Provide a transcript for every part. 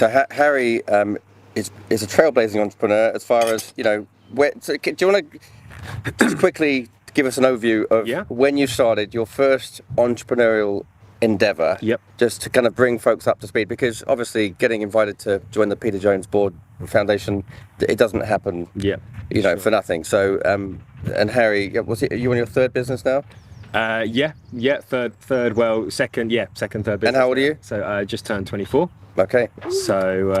So Harry is a trailblazing entrepreneur. As far as so do you want to just quickly give us an overview of when you started your first entrepreneurial endeavour? Yep. Just to kind of bring folks up to speed, because obviously getting invited to join the Peter Jones Board Foundation, it doesn't happen. Sure. For nothing. So and Harry, are you on your third business now? Third, second, third business. And how old are you? So I just turned 24. Okay. So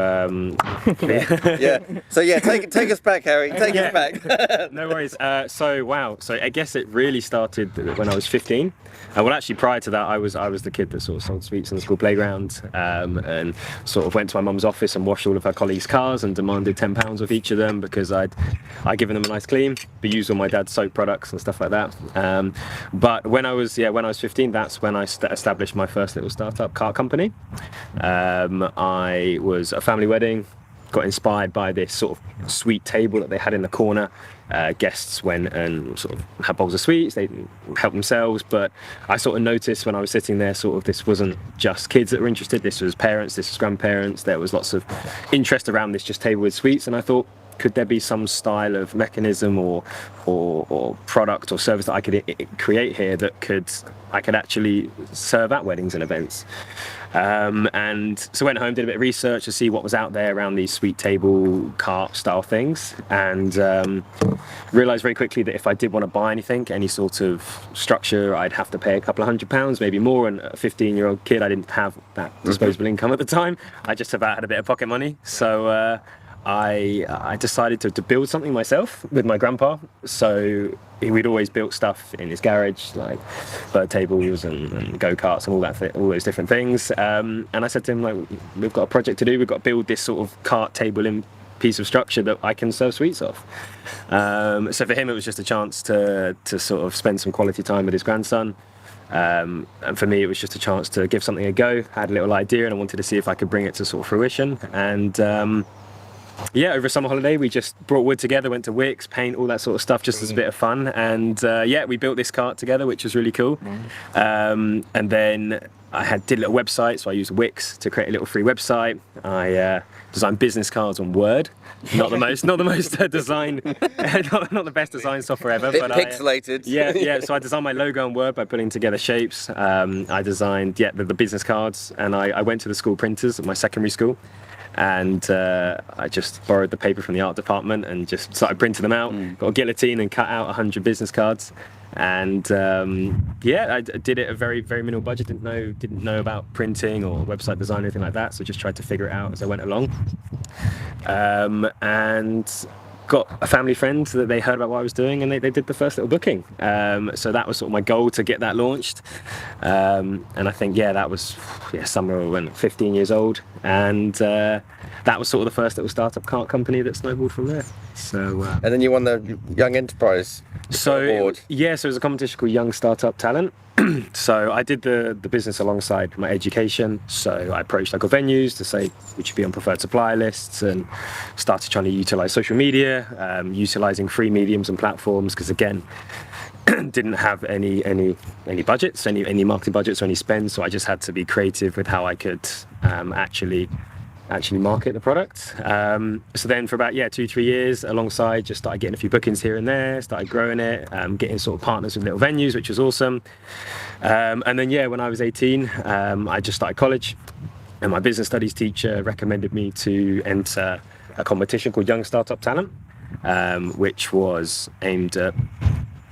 take us back, Harry. Take us back. No worries. So I guess it really started when I was 15. Actually, prior to that, I was the kid that sort of sold sweets in the school playground, and sort of went to my mum's office and washed all of her colleagues' cars and demanded £10 of each of them because I'd given them a nice clean, but used all my dad's soap products and stuff like that. But when I was 15, that's when I established my first little startup car company. I was a family wedding, got inspired by this sort of sweet table that they had in the corner. Guests went and sort of had bowls of sweets, they helped themselves, but I sort of noticed when I was sitting there, sort of this wasn't just kids that were interested, this was parents, this was grandparents, there was lots of interest around this just table with sweets, and I thought, could there be some style of mechanism or product or service that I could create here that I could actually serve at weddings and events? And so I went home, did a bit of research to see what was out there around these sweet table cart style things, and realised very quickly that if I did want to buy anything, any sort of structure, I'd have to pay a couple of £100, maybe more, and a 15-year-old kid, I didn't have that disposable income at the time. I just about had a bit of pocket money, so I decided to build something myself with my grandpa. So we'd always built stuff in his garage, like bird tables and go-karts and all those different things. And I said to him, like, we've got a project to do. We've got to build this sort of cart table in piece of structure that I can serve sweets off. So for him, it was just a chance to sort of spend some quality time with his grandson. And for me, it was just a chance to give something a go. I had a little idea and I wanted to see if I could bring it to sort of fruition. And over a summer holiday, we just brought wood together, went to Wicks, paint, all that sort of stuff, just as a bit of fun. And we built this cart together, which was really cool. And then I did a little website, so I used Wix to create a little free website. I designed business cards on Word. Not the most design, not the best design software ever. Bit pixelated. So I designed my logo on Word by putting together shapes. I designed the business cards, and I went to the school printers at my secondary school. And I just borrowed the paper from the art department and just started printing them out. Got a guillotine and cut out 100 business cards. And I did it at a very, very minimal budget. Didn't know about printing or website design or anything like that. So just tried to figure it out as I went along. And got a family friend that they heard about what I was doing, and they did the first little booking. So that was sort of my goal, to get that launched. And I think that was summer when 15 years old, and that was sort of the first little startup cart company that snowballed from there. So and then you won the Young Enterprise Award. So it was a competition called Young Startup Talent. So I did the business alongside my education. So I approached local venues to say, would you be on preferred supplier lists, and started trying to utilize social media, utilizing free mediums and platforms, because again, didn't have any budgets, any marketing budgets or any spend. So I just had to be creative with how I could actually market the product. So then for about 2-3 years, alongside, just started getting a few bookings here and there, started growing it, getting sort of partners with little venues, which was awesome. And then when I was 18, I just started college, and my business studies teacher recommended me to enter a competition called Young Startup Talent, which was aimed at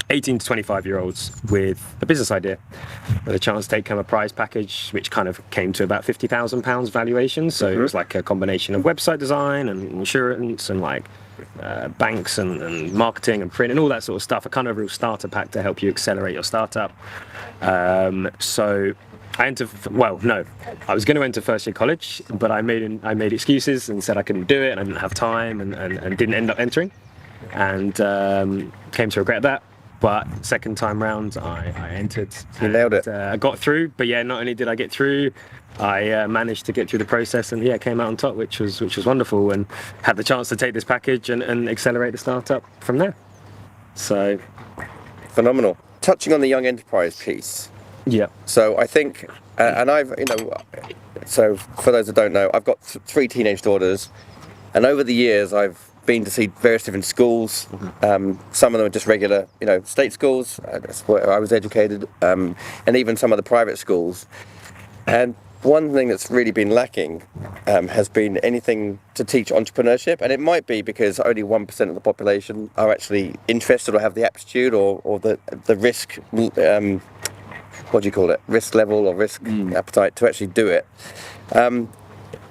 18 to 25-year-olds with a business idea, with a chance to take home a prize package, which kind of came to about £50,000 valuation. So it was like a combination of website design and insurance and banks and marketing and print and all that sort of stuff. A kind of real starter pack to help you accelerate your startup. So I entered. I was going to enter first year college, but I made excuses and said I couldn't do it and I didn't have time and didn't end up entering, and came to regret that. But second time round, I entered. You nailed it. I got through, but not only did I get through, I managed to get through the process and came out on top, which was wonderful, and had the chance to take this package and accelerate the startup from there. So phenomenal. Touching on the young enterprise piece, Yeah. So I think, and I've, so for those that don't know, I've got 3 teenage daughters, and over the years I've been to see various different schools. Some of them are just regular, state schools. That's where I was educated, and even some of the private schools. And one thing that's really been lacking has been anything to teach entrepreneurship, and it might be because only 1% of the population are actually interested or have the aptitude or the risk. What do you call it? Risk level or risk appetite to actually do it.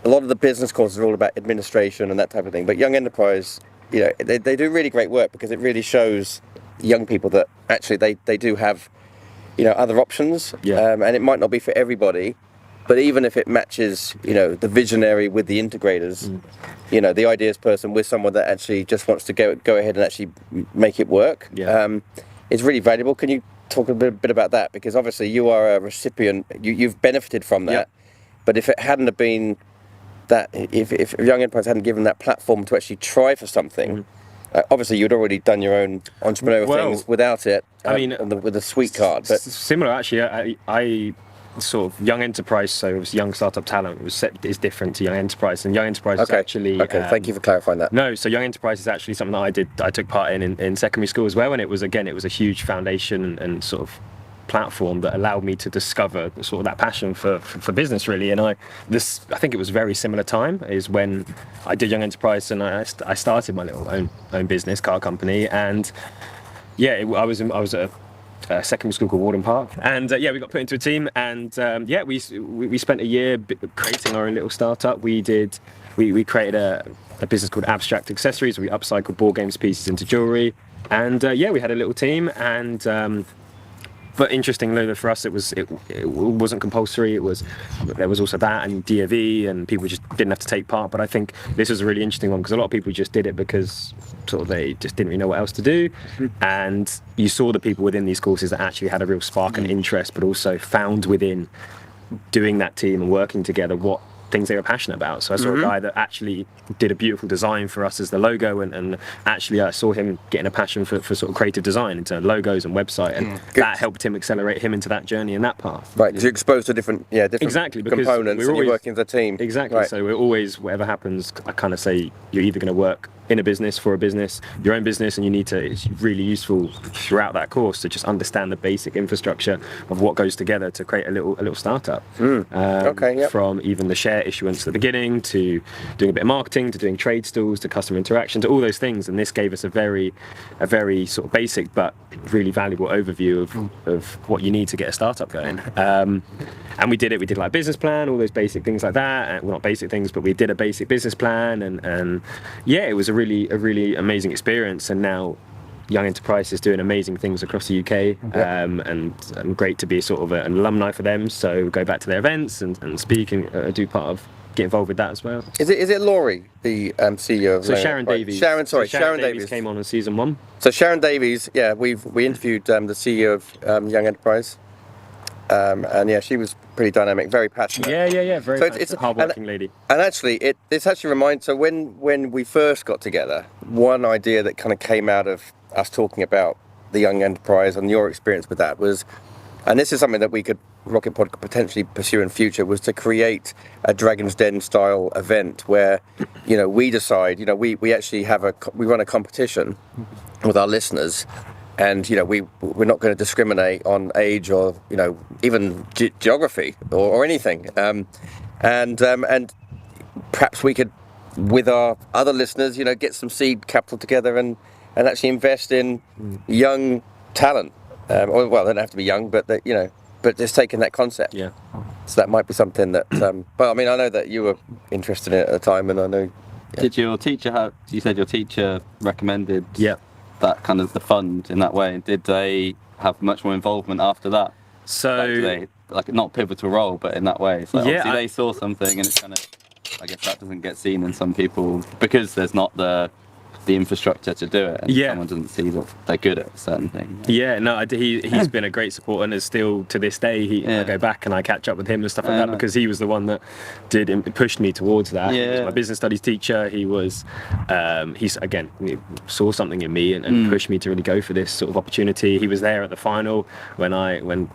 A lot of the business courses are all about administration and that type of thing, but Young Enterprise, they do really great work because it really shows young people that actually they do have, other options, and it might not be for everybody, but even if it matches, the visionary with the integrators, the ideas person with someone that actually just wants to go ahead and actually make it work, it's really valuable. Can you talk a bit about that? Because obviously you are a recipient, you've benefited from that, but if it hadn't have been that, if Young Enterprise hadn't given that platform to actually try for something, obviously you'd already done your own entrepreneurial things without it. With a sweet card. But similar, actually, I sort of Young Enterprise, so it was Young Startup Talent is different to Young Enterprise, and Young Enterprise is actually thank you for clarifying that. No, so Young Enterprise is actually something that I took part in secondary school as well, and it was a huge foundation and sort of platform that allowed me to discover sort of that passion for business, really. And I think it was a very similar time is when I did Young Enterprise, and I started my little own business, car company, and I was at a secondary school called Warden Park, and we got put into a team, and we spent a year creating our own little startup. We created a business called Abstract Accessories. We upcycled board games pieces into jewelry, and we had a little team, and but interestingly for us, it wasn't compulsory. There was also that and DFE, and people just didn't have to take part. But I think this was a really interesting one because a lot of people just did it because sort of they just didn't really know what else to do. And you saw the people within these courses that actually had a real spark and interest, but also found within doing that team and working together what things they were passionate about. So I saw a guy that actually did a beautiful design for us as the logo, and actually I saw him getting a passion for sort of creative design into logos and website, and that helped him accelerate him into that journey and that path. Right, because you're exposed to different exactly, components, and you're working as a team. Exactly, right. So we're always, whatever happens, I kind of say you're either going to work in a business, for a business, your own business, and it's really useful throughout that course to just understand the basic infrastructure of what goes together to create a little startup. From even the share issuance at the beginning, to doing a bit of marketing, to doing trade stalls, to customer interaction, to all those things. And this gave us a very sort of basic but really valuable overview of what you need to get a startup going. And we did it. We did like a business plan, all those basic things like that. Well, not basic things, but we did a basic business plan, and it was a really amazing experience. And now Young Enterprise is doing amazing things across the UK, and great to be sort of an alumni for them. So go back to their events and speak and do part of, get involved with that as well. Is it Laurie, the CEO of Sharon Davies? Sharon Davies came on in season 1. So Sharon Davies, we interviewed the CEO of Young Enterprise, and she was pretty dynamic, very passionate. Very passionate, it's a hard-working lady. And actually, this actually reminds. So when we first got together, one idea that kind of came out of us talking about the Young Enterprise and your experience with that was, and this is something that Rocket Pod could potentially pursue in future, was to create a Dragon's Den style event where, we decide, we actually we run a competition with our listeners, and we're not going to discriminate on age or even geography or anything, and perhaps we could, with our other listeners, get some seed capital together and actually invest in young talent. Well, they don't have to be young, but but just taking that concept. Yeah. So that might be something that. But I mean, I know that you were interested in it at the time, and I know. Yeah. Did your teacher you said your teacher recommended that kind of the fund in that way? Did they have much more involvement after that? So not pivotal role, but in that way. So obviously they saw something, and it's kind of, I guess that doesn't get seen in some people because there's not the the infrastructure to do it, and someone doesn't see that they're good at certain things. He's been a great support, and is still to this day. I go back and I catch up with him and stuff like that, because he was the one that pushed me towards that. He was my business studies teacher. He saw something in me and pushed me to really go for this sort of opportunity. He was there at the final when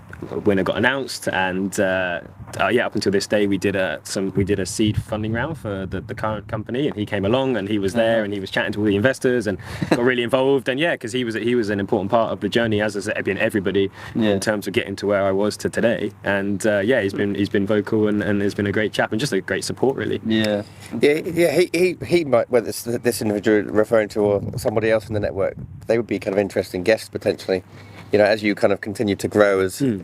winner got announced, and up until this day we did a seed funding round for the current company, and he came along and he was there and he was chatting to all the investors and got really involved, and because he was an important part of the journey, as has been everybody in terms of getting to where I was to today. And he's been vocal and has been a great chap and just a great support, really. He might, whether it's this individual referring to or somebody else in the network, they would be kind of interesting guests potentially, as you kind of continue to grow as they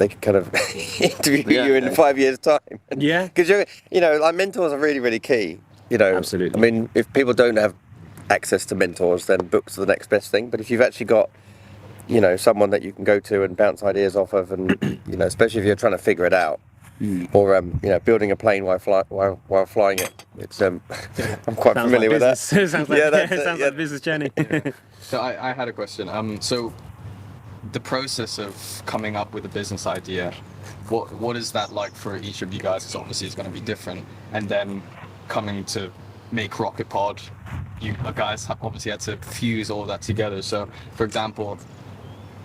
could kind of interview you in 5 years' time. Because like mentors are really, really key. Absolutely. I mean, if people don't have access to mentors, then books are the next best thing. But if you've actually got, someone that you can go to and bounce ideas off of, and especially if you're trying to figure it out, or building a plane while flying it, it's I'm quite familiar with that. Sounds like a business journey. So I had a question. So the process of coming up with a business idea, what is that like for each of you guys? Because obviously it's going to be different. And then coming to make Rocket Pod, you guys have obviously had to fuse all of that together. So, for example,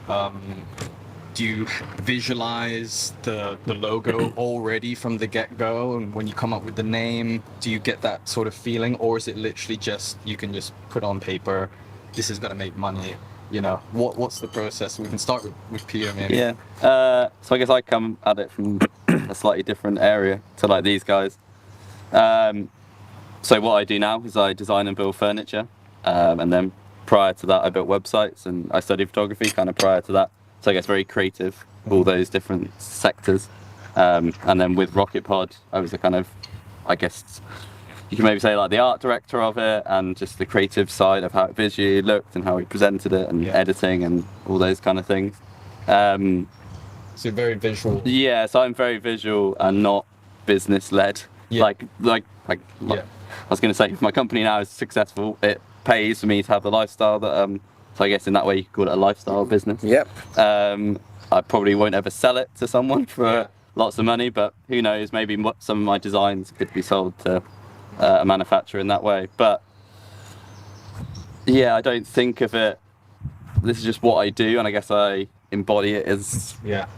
do you visualize the logo already from the get-go? And when you come up with the name, do you get that sort of feeling? Or is it literally just, you can just put on paper, this is going to make money? What's the process? We can start with Peter, maybe. So I guess I come at it from a slightly different area to like these guys. So what I do now is I design and build furniture, and then prior to that I built websites, and I studied photography kind of prior to that. So I guess very creative, all those different sectors. And then with Rocket Pod, I was a kind of, I guess you can maybe say like the art director of it, and just the creative side of how it visually looked and how we presented it, and editing and all those kind of things. So very visual. So I'm very visual and not business led. Like I was going to say, if my company now is successful, it pays for me to have the lifestyle that so I guess in that way you could call it a lifestyle business. I probably won't ever sell it to someone for lots of money, but who knows, maybe some of my designs could be sold to a manufacturer in that way. But I don't think of it, this is just what I do, and I guess I embody it as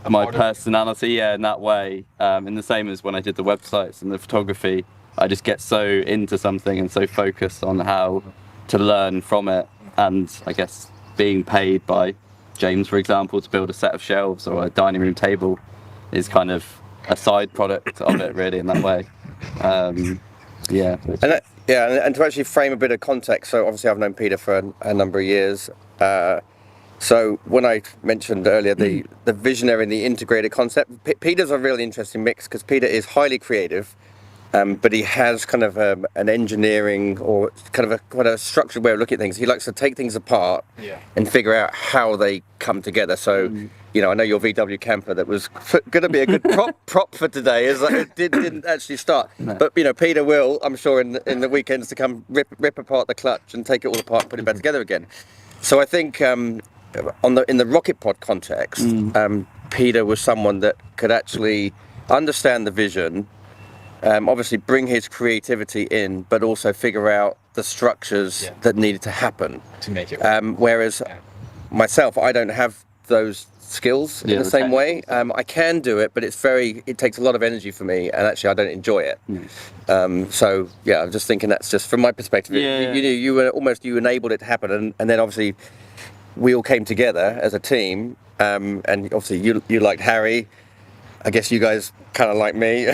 my personality in that way, in the same as when I did the websites and the photography. I just get so into something and so focused on how to learn from it, and I guess being paid by James, for example, to build a set of shelves or a dining room table is kind of a side product of it, really, in that way. And to actually frame a bit of context, so obviously I've known Peter for a number of years. So when I mentioned earlier the visionary and the integrated concept, Peter's a really interesting mix, because Peter is highly creative, but he has kind of an engineering or kind of a structured way of looking at things. He likes to take things apart and figure out how they come together. So, I know your VW camper that was going to be a good prop for today, it didn't actually start. No. But Peter will, I'm sure, in the weekends to come rip apart the clutch and take it all apart and put it back together again. So I think in the Rocket Pod context, Peter was someone that could actually understand the vision. Obviously bring his creativity in, but also figure out the structures that needed to happen to make it work. Whereas myself, I don't have those skills in the same way. I can do it, but it takes a lot of energy for me, and actually I don't enjoy it. I'm just thinking that's just from my perspective. You enabled it to happen, and then obviously we all came together as a team, and obviously you liked Harry. I guess you guys kind of like me.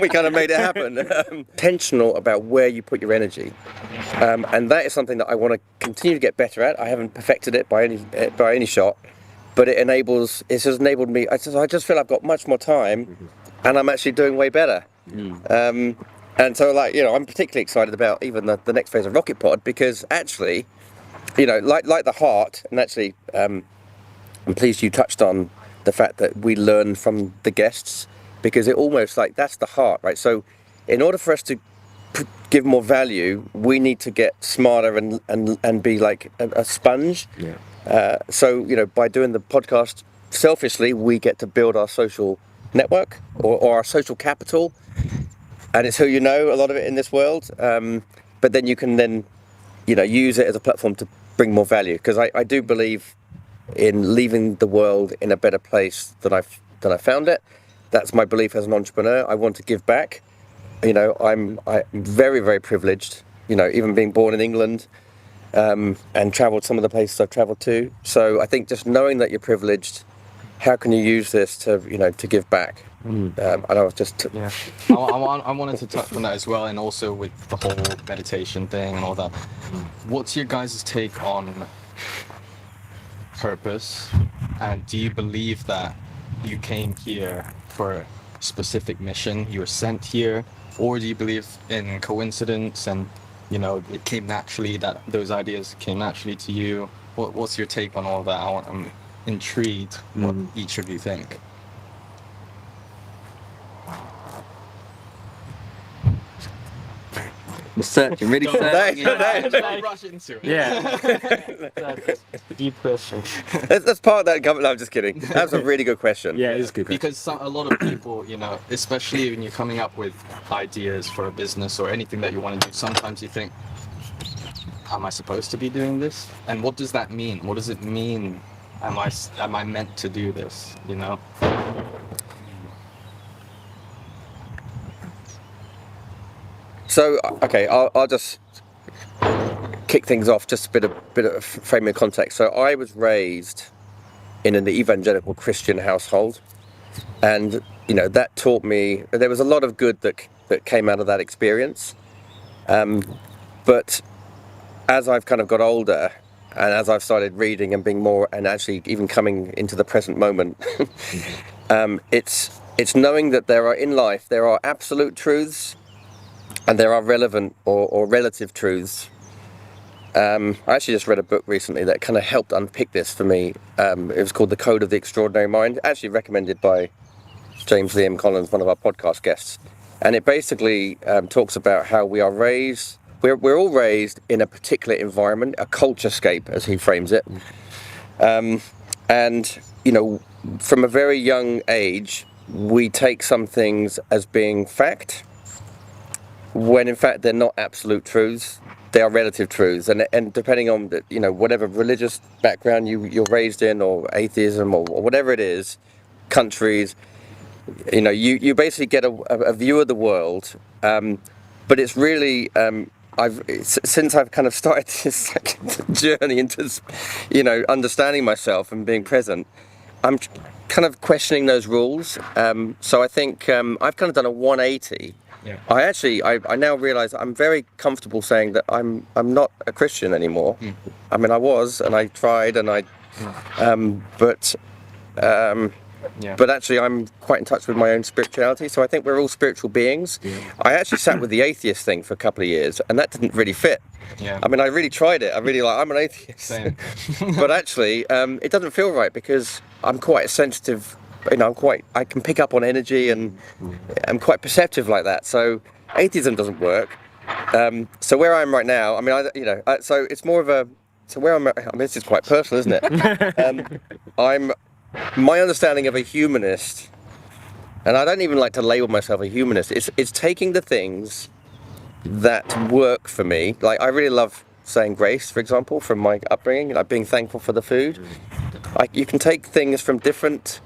We kind of made it happen. Intentional about where you put your energy, and that is something that I want to continue to get better at. I haven't perfected it by any shot, but it has enabled me. I just feel I've got much more time, and I'm actually doing way better. And so, I'm particularly excited about even the next phase of Rocket Pod, because actually, like the heart, and actually, I'm pleased you touched on the fact that we learn from the guests, because it almost that's the heart, right? So in order for us to give more value, we need to get smarter and be like a sponge. So, you know, by doing the podcast selfishly, we get to build our social network or our social capital, and it's who you know, a lot of it in this world. But then you can then, you know, use it as a platform to bring more value, because I do believe in leaving the world in a better place than I found it. That's my belief as an entrepreneur. I want to give back. You know, I'm very, very privileged, you know, even being born in England, and traveled some of the places I've traveled to. So I think just knowing that you're privileged, how can you use this to, you know, to give back? And I was just I wanted to touch on that as well, and also with the whole meditation thing and all that. What's your guys' take on purpose, and do you believe that you came here for a specific mission, you were sent here, or do you believe in coincidence and, you know, it came naturally, that those ideas came naturally to you? What's your take on all that? I'm intrigued what each of you think. Searching, really searching. Don't rush into it. Yeah. That's a deep question. that's part of that government. No, I'm just kidding. That's a really good question. Yeah, it's a good question. Because a lot of people, you know, especially when you're coming up with ideas for a business or anything that you want to do, sometimes you think, am I supposed to be doing this? And what does that mean? What does it mean? Am I meant to do this? You know? So, okay, I'll just kick things off, just a bit of framing context. So I was raised in an evangelical Christian household, and, you know, that taught me, there was a lot of good that came out of that experience. But as I've kind of got older, and as I've started reading and being more, and actually even coming into the present moment, it's knowing that in life there are absolute truths, and there are relevant or relative truths. I actually just read a book recently that kind of helped unpick this for me. It was called The Code of the Extraordinary Mind, actually recommended by James Liam Collins, one of our podcast guests. And it basically talks about how we are raised, we're all raised in a particular environment, a culturescape, as he frames it. And, you know, from a very young age, we take some things as being fact, when in fact they're not absolute truths, they are relative truths. And depending on, you know, whatever religious background you're raised in, or atheism, or whatever it is, countries, you know, you basically get a view of the world. But it's really, since I've kind of started this journey into, you know, understanding myself and being present, I'm kind of questioning those rules. So I think I've kind of done a 180. Yeah. I now realise I'm very comfortable saying that I'm not a Christian anymore. I mean, I was, and I tried, and but actually I'm quite in touch with my own spirituality. So I think we're all spiritual beings. Yeah. I actually sat with the atheist thing for a couple of years, and that didn't really fit. Yeah. I mean, I really tried it. I'm an atheist. Same. But actually, it doesn't feel right, because I'm quite sensitive. You know, I can pick up on energy, and I'm quite perceptive like that. So atheism doesn't work. So where I am right now, I mean, so it's more of a, so where I'm at, I mean, this is quite personal, isn't it? My understanding of a humanist, and I don't even like to label myself a humanist, it's taking the things that work for me. Like, I really love saying grace, for example, from my upbringing, like being thankful for the food. You can take things from different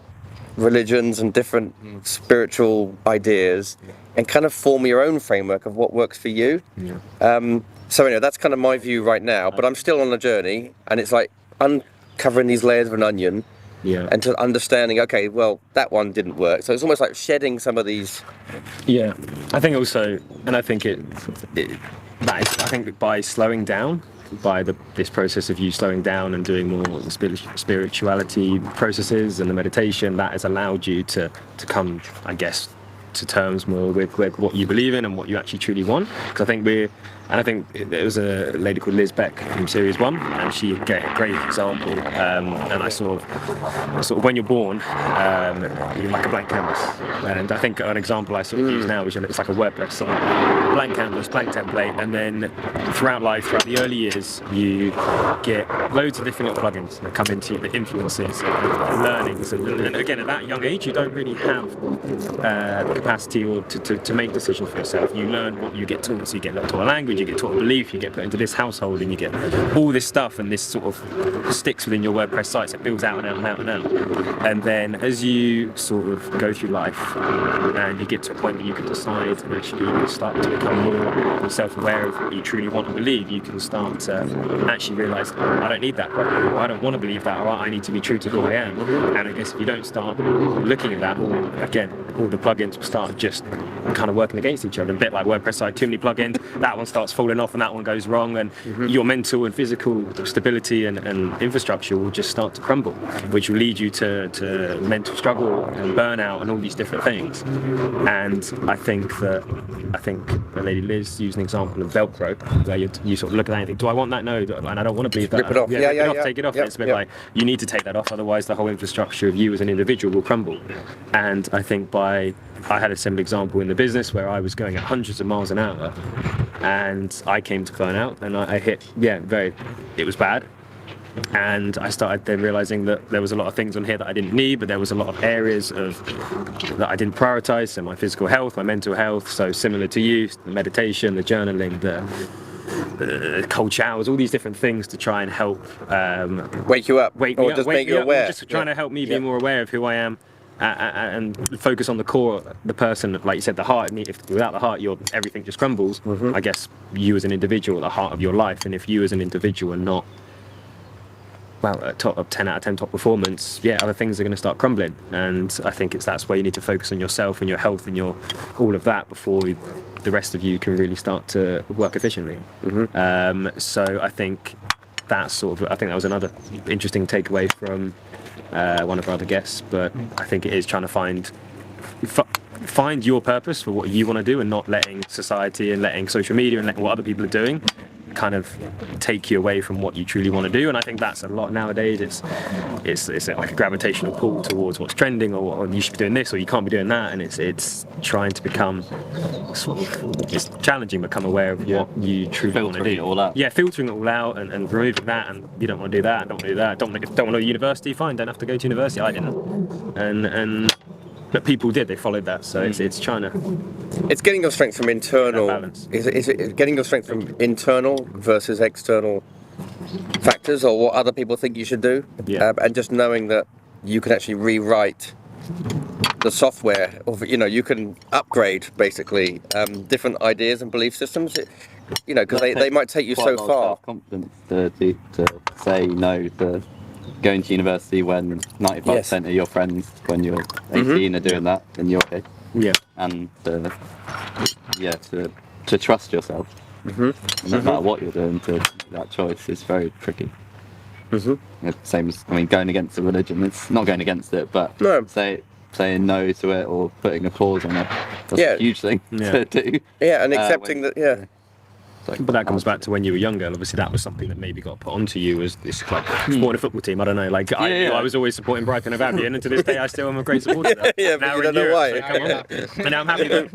religions and different spiritual ideas and kind of form your own framework of what works for you. So anyway, that's kind of my view right now, but I'm still on a journey, and it's like uncovering these layers of an onion, and to understanding, okay, well, that one didn't work. So it's almost like shedding some of these. Yeah, I think also, and I think I think by slowing down, by this process of you slowing down and doing more spirituality processes and the meditation, that has allowed you to come, I guess, to terms more with what you believe in and what you actually truly want. Because I think And I think there was a lady called Liz Beck from Series 1, and she gave a great example. And I sort of when you're born, you're like a blank canvas. And I think an example I sort of use now is it's like a WordPress site. Blank canvas, blank template, and then throughout life, throughout the early years, you get loads of different little plugins that come into you, the influences and learnings. And again, at that young age, you don't really have the capacity or to make decisions for yourself. You learn what you get taught. So you get taught a language, you get taught a belief, you get put into this household, and you get all this stuff, and this sort of sticks within your WordPress sites. It builds out and out and out and out. And then as you sort of go through life and you get to a point where you can decide and actually start to become more self-aware of what you truly want to believe, you can start to actually realise, I don't need that, or I don't want to believe that, or I need to be true to who I am. And I guess if you don't start looking at that, again, all the plugins will start just kind of working against each other. A bit like WordPress site, too many plugins, that one starts falling off and that one goes wrong, and your mental and physical stability and infrastructure will just start to crumble, which will lead you to mental struggle and burnout and all these different things. And I think the lady Liz used an example of Velcro, where you sort of look at that and think, do I want that? No, and I don't want to believe that. Rip it off. Rip it off, take it off. It's a bit like, you need to take that off, otherwise the whole infrastructure of you as an individual will crumble. And I think I had a similar example in the business where I was going at hundreds of miles an hour, and I came to burnout, and I hit, it was bad. And I started then realizing that there was a lot of things on here that I didn't need, but there was a lot of areas that I didn't prioritize. So my physical health, my mental health, so similar to you, the meditation, the journaling, the cold showers, all these different things to try and help wake you up, make you aware, just trying to help me be more aware of who I am. And focus on the core, the person, like you said, the heart. If without the heart, everything just crumbles. I guess you as an individual, the heart of your life, and if you as an individual are not, a top 10 out of 10 top performance, other things are going to start crumbling. And I think that's where you need to focus on yourself and your health and your all of that before the rest of you can really start to work efficiently. So I think that was another interesting takeaway from one of our other guests. But I think it is trying to find your purpose for what you want to do, and not letting society and letting social media and letting what other people are doing kind of take you away from what you truly want to do. And I think that's a lot nowadays. It's like a gravitational pull towards what's trending, or you should be doing this, or you can't be doing that. And it's trying to become it's challenging, become aware of what you truly want to do. Filtering it all out. Filtering it all out and removing that, and you don't want to do that, don't want to do that, don't want to go to university, fine, don't have to go to university. I didn't. But people did, they followed that. So it's trying to... It's getting your strength from internal... balance. Is it getting your strength from internal versus external factors, or what other people think you should do? And just knowing that you can actually rewrite the software, or you can upgrade basically different ideas and belief systems, because they might take you so far. Confidence to say no to going to university when 95% of your friends when you're 18 are doing that, then you're okay. And to trust yourself, no matter what you're doing, that choice is very tricky. Same as going against the religion. It's not going against it, but saying no to it or putting a pause on it. That's a huge thing to do. And accepting that. But that comes back to when you were younger. Obviously, that was something that maybe got put onto you as this like supporting a football team. I don't know. I was always supporting Brighton and Albion, and to this day, I still am a great supporter. But you don't know why. So come on. And now I'm happy that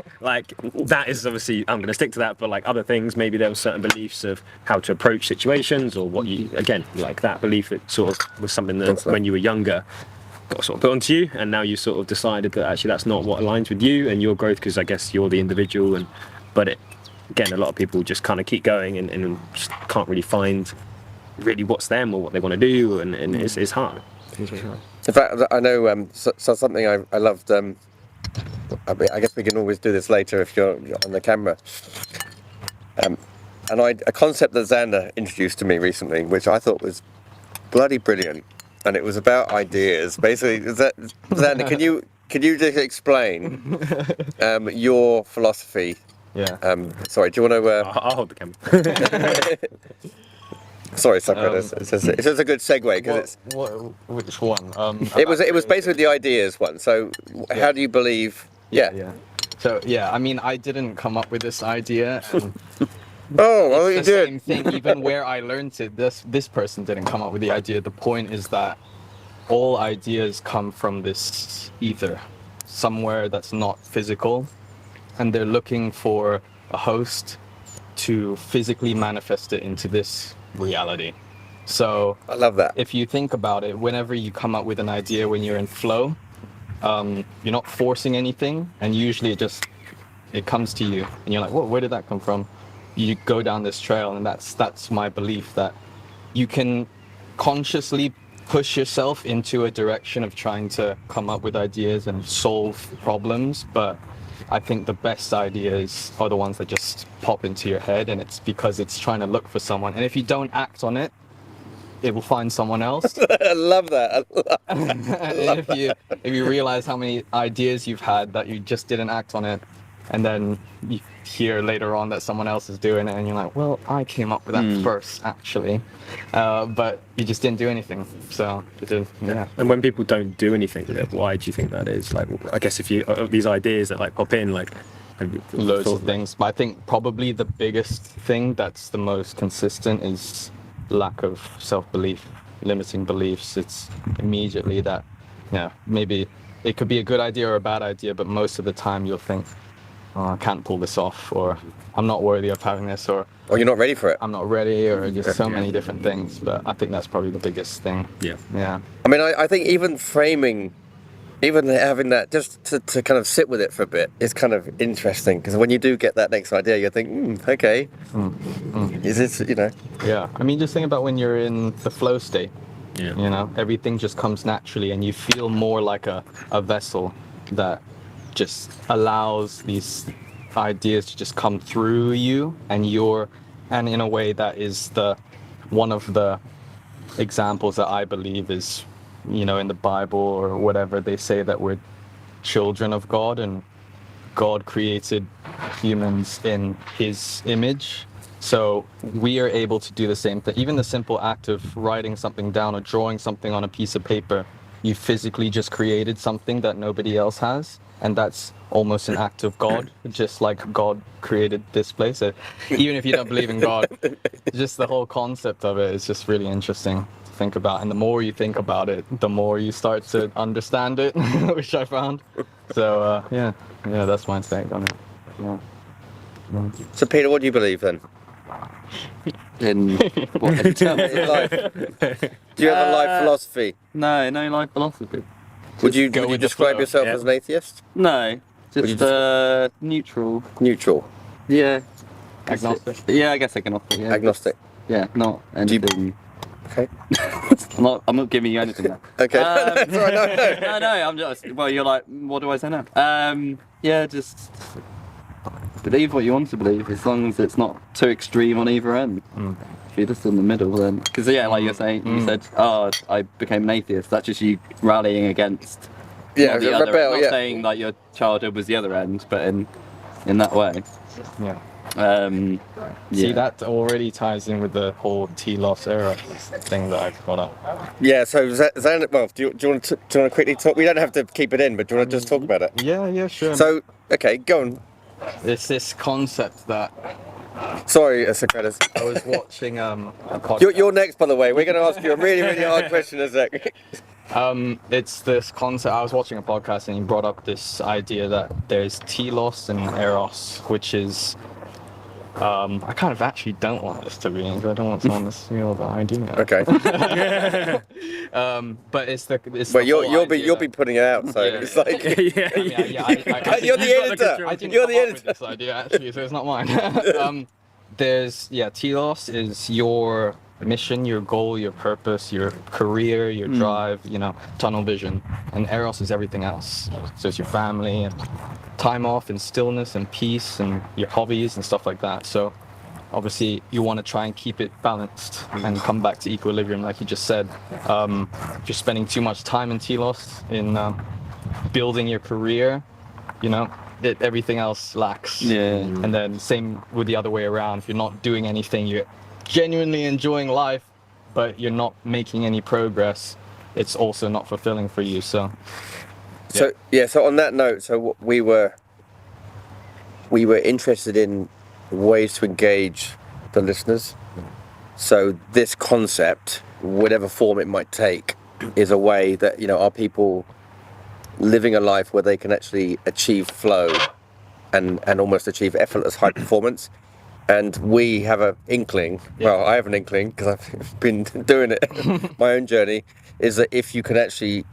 that is obviously I'm going to stick to that. But other things, maybe there were certain beliefs of how to approach situations, or what you that belief that sort of was something that when you were younger got sort of put onto you, and now you sort of decided that actually that's not what aligns with you and your growth, because I guess you're the individual, again, a lot of people just kind of keep going and just can't really find really what's them or what they want to do, and it's hard. It's really hard. In fact, I know so something I loved. I guess we can always do this later if you're on the camera. And a concept that Zander introduced to me recently, which I thought was bloody brilliant, and it was about ideas. Basically, Zander, can you just explain your philosophy? Sorry, do you want to... I'll hold the camera. Sorry, Socrates. It's just a good segue because which one? It was basically the ideas one. So, how do you believe? So I mean, I didn't come up with this idea. Oh, well, you it's the did. same thing. Even where I learned it, this person didn't come up with the idea. The point is that all ideas come from this ether, somewhere that's not physical, and they're looking for a host to physically manifest it into this reality. So I love that. if you think about it, whenever you come up with an idea when you're in flow, you're not forcing anything, and usually it comes to you, and you're like, "Whoa, where did that come from?" You go down this trail, and that's my belief, that you can consciously push yourself into a direction of trying to come up with ideas and solve problems, but I think the best ideas are the ones that just pop into your head, and it's because it's trying to look for someone, and if you don't act on it, it will find someone else. I love that. And if you realize how many ideas you've had that you just didn't act on it, and then you hear later on that someone else is doing it, and you're like, well, I came up with that first, actually, but you just didn't do anything. So it did, yeah. And when people don't do anything with it, why do you think that is? Like, I guess if you these ideas that like pop in, like Loads of things, but I think probably the biggest thing that's the most consistent is lack of self-belief, limiting beliefs. It's immediately that, maybe it could be a good idea or a bad idea, but most of the time you'll think, oh, I can't pull this off, or I'm not worthy of having this, or you're not ready for it. I'm not ready, or just so many different things. But I think that's probably the biggest thing. Yeah. I mean, I think even framing, even having that, just to kind of sit with it for a bit is kind of interesting, because when you do get that next idea, you think, okay, is this, Yeah, I mean, just think about when you're in the flow state. Yeah. Everything just comes naturally, and you feel more like a vessel that just allows these ideas to just come through you, and in a way that is one of the examples that I believe is, in the Bible or whatever, they say that we're children of God, and God created humans in his image. So we are able to do the same thing. Even the simple act of writing something down or drawing something on a piece of paper, you physically just created something that nobody else has. And that's almost an act of God, just like God created this place. So even if you don't believe in God, just the whole concept of it is just really interesting to think about. And the more you think about it, the more you start to understand it, which I found. So yeah, that's my take on it. Yeah. So Peter, what do you believe then? In what? In terms of Life. Do you have a life philosophy? No life philosophy. Would you go with the describe flow. yourself Yeah. as an atheist? No, Would you just neutral. Neutral. Yeah. Agnostic. Yeah, I guess agnostic. Yeah. Agnostic. Yeah, not anything. Okay. I'm not giving you anything now. Okay. That's all right, no. No, I'm just. Well, you're like, what do I say now? Yeah, just believe what you want to believe, as long as it's not too extreme on either end. If you're just in the middle, then because like you're saying, you said, oh, I became an atheist. That's just you rallying against. Yeah, the other, rebel. not Yeah. saying like your childhood was the other end, but in that way. Yeah. Yeah. See, that already ties in with the whole T-loss era thing that I've brought up. Yeah. So Zander, well, do you want to quickly talk? We don't have to keep it in, but do you want to just talk about it? Yeah, sure. So, okay, go on. It's this concept that Sorry, Socrates. I was watching a podcast. You're next, by the way. We're going to ask you a really, really hard question in a sec. It's this concept. I was watching a podcast, and he brought up this idea that there's telos and eros, which is I kind of actually don't want this to be, because I don't want someone to steal the idea. Okay. But it's the Well, the whole you'll idea be putting it out, so Yeah. it's like I you're the editor. I didn't You're come the up with editor. this idea, actually, so it's not mine. Telos is your mission, your goal, your purpose, your career, your drive, tunnel vision. And eros is everything else. So it's your family and time off and stillness and peace and your hobbies and stuff like that. So obviously you want to try and keep it balanced and come back to equilibrium, like you just said. If you're spending too much time in telos, in building your career, everything else lacks. Yeah. And then same with the other way around. If you're not doing anything, you're genuinely enjoying life, but you're not making any progress, it's also not fulfilling for you. So So on that note, so we were interested in ways to engage the listeners. So this concept, whatever form it might take, is a way that, are people living a life where they can actually achieve flow and almost achieve effortless high performance. And we have an inkling, well, I have an inkling because I've been doing it, my own journey, is that if you can actually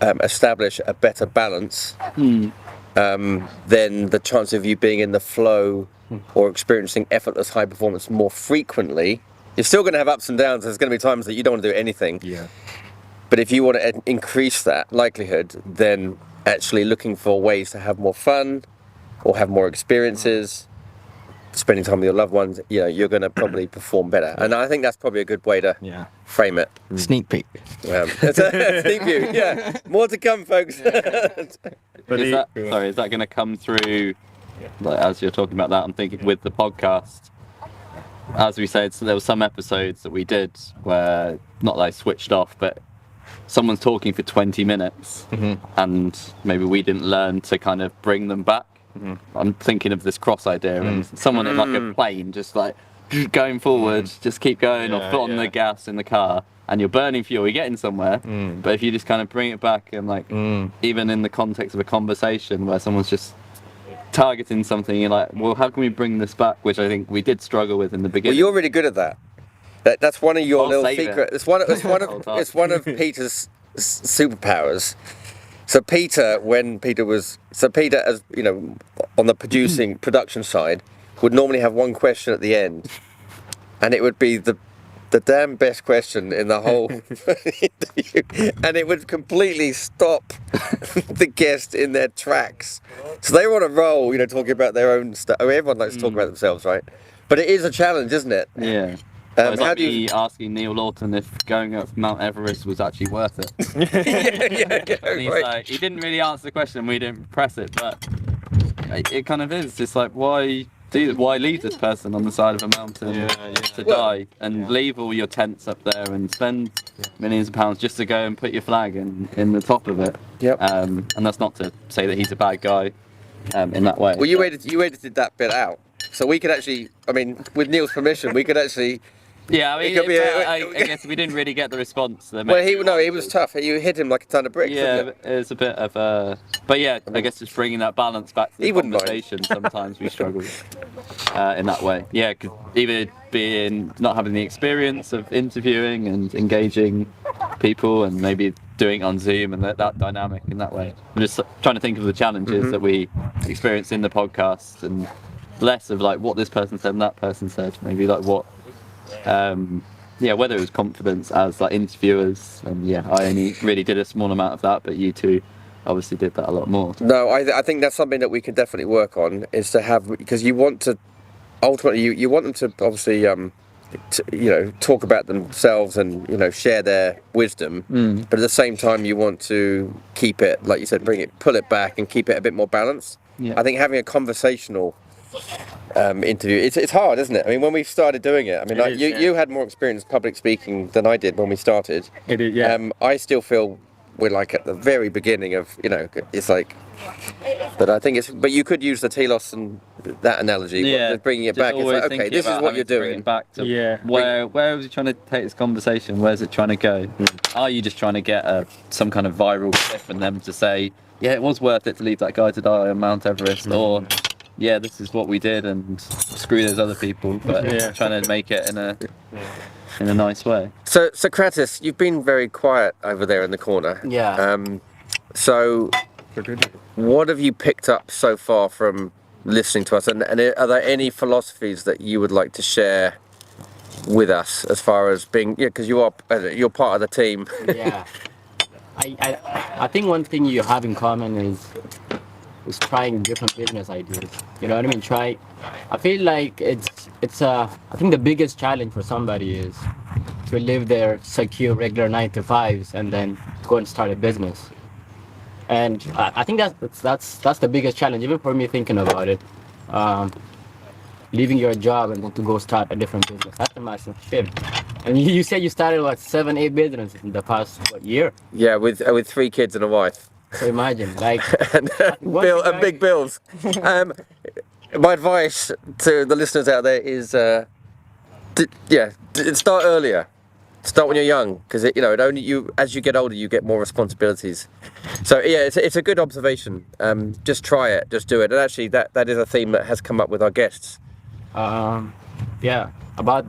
establish a better balance, then the chance of you being in the flow or experiencing effortless high performance more frequently, you're still going to have ups and downs. There's going to be times that you don't want to do anything. Yeah. But if you want to increase that likelihood, then actually looking for ways to have more fun or have more experiences, spending time with your loved ones, you're going to probably perform better. And I think that's probably a good way to frame it. Sneak peek. It's a sneak view, yeah. More to come, folks. But is that going to come through, like, as you're talking about that, I'm thinking with the podcast, as we said, so there were some episodes that we did where, not like switched off, but someone's talking for 20 minutes and maybe we didn't learn to kind of bring them back. I'm thinking of this cross idea and someone in like a plane just like going forward, just keep going, or foot on the gas in the car, and you're burning fuel, you're getting somewhere. But if you just kind of bring it back and like even in the context of a conversation where someone's just targeting something, you're like, well, how can we bring this back? Which I think we did struggle with in the beginning. Well, you're really good at that. That's one of your little secrets. It's one of Peter's superpowers. So Peter, as on the production side, would normally have one question at the end, and it would be the damn best question in the whole interview, and it would completely stop the guest in their tracks. So they were on a roll, talking about their own stuff. I mean, everyone likes to talk about themselves, right? But it is a challenge, isn't it? Yeah. It's like me asking Neil Lawton if going up Mount Everest was actually worth it. And he's like, he didn't really answer the question, we didn't press it, but it kind of is. It's like, why leave this person on the side of a mountain to die and leave all your tents up there and spend millions of pounds just to go and put your flag in the top of it? Yep. And that's not to say that he's a bad guy in that way. Well, you edited that bit out, so we could actually, with Neil's permission, we could actually. Yeah, I guess we didn't really get the response. Well, he was tough. You hit him like a ton of bricks. Yeah, it was a bit of a. But yeah, I guess just bringing that balance back to the conversation. Sometimes we struggle in that way. Yeah, cause either not having the experience of interviewing and engaging people, and maybe doing it on Zoom and that dynamic in that way. I'm just trying to think of the challenges that we experienced in the podcast, and less of like what this person said and that person said. Maybe like what. Whether it was confidence as like interviewers, and I only really did a small amount of that, but you two obviously did that a lot more. No, I think that's something that we can definitely work on, is to have, because you want to ultimately you want them to obviously talk about themselves and share their wisdom, but at the same time you want to keep it, like you said, pull it back and keep it a bit more balanced. I think having a conversational interview, it's hard, isn't it? I mean, when we started doing it, you had more experience public speaking than I did when we started. It is, yeah. I still feel we're like at the very beginning of, it's like, but I think but you could use the telos and that analogy, bringing it back. It's like, okay, this is what you're doing. Back to where was he trying to take this conversation? Where's it trying to go? Are you just trying to get some kind of viral clip and them to say, yeah, it was worth it to leave that guy to die on Mount Everest, or this is what we did and screw those other people, but trying to make it in a nice way. So Kratis, you've been very quiet over there in the corner. Yeah. So what have you picked up so far from listening to us, and are there any philosophies that you would like to share with us as far as being, because you're part of the team? Yeah. I think one thing you have in common is trying different business ideas. You know what I mean? I feel like I think the biggest challenge for somebody is to live their secure regular 9-to-5s and then go and start a business. And I think that's the biggest challenge, even for me thinking about it. Leaving your job and then to go start a different business. That's a massive shift. And you said you started 7-8 businesses in the past year? Yeah, with 3 kids and a wife. So imagine, like, and big bills. my advice to the listeners out there is, start earlier. Start when you're young, because as you get older, you get more responsibilities. So yeah, it's a good observation. Just try it, just do it. And actually, that is a theme that has come up with our guests. About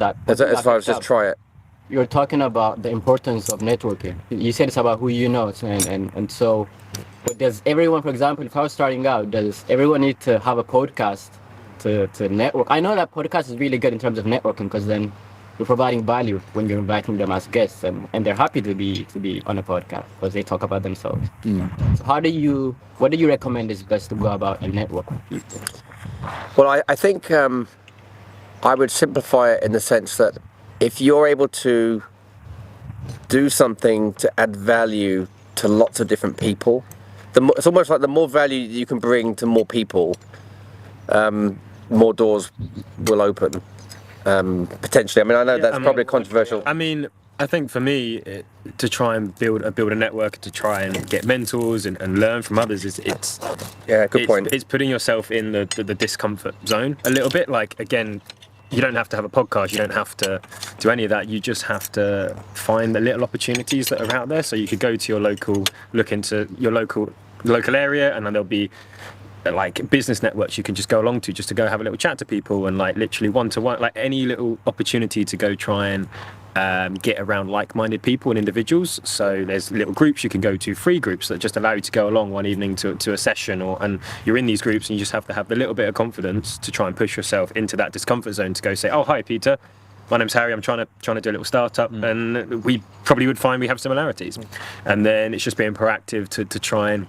that. As far as just try it. You're talking about the importance of networking. You said it's about who you know, and so. But does everyone, for example, if I was starting out, does everyone need to have a podcast to network? I know that podcast is really good in terms of networking, because then you're providing value when you're inviting them as guests, and they're happy to be on a podcast because they talk about themselves. So what do you recommend is best to go about and network with people? Well, I think I would simplify it in the sense that if you're able to do something to add value to lots of different people, it's almost like the more value you can bring to more people, more doors will open. Potentially. I mean, I know that's probably controversial. I mean, I think for me, to try and build a network, to try and get mentors and learn from others, good point. It's putting yourself in the discomfort zone a little bit. Like, again, you don't have to have a podcast, you don't have to do any of that. You just have to find the little opportunities that are out there. So you could go to look into your local area, and then there'll be like business networks you can just go along to, just to go have a little chat to people, and like literally one-to-one, like any little opportunity to go try and get around like-minded people and individuals. So there's little groups you can go to, free groups that just allow you to go along one evening to a session, and you're in these groups and you just have to have the little bit of confidence to try and push yourself into that discomfort zone to go say, oh, hi Peter, my name's Harry, I'm trying to do a little startup, and we probably would find we have similarities. And then it's just being proactive to try and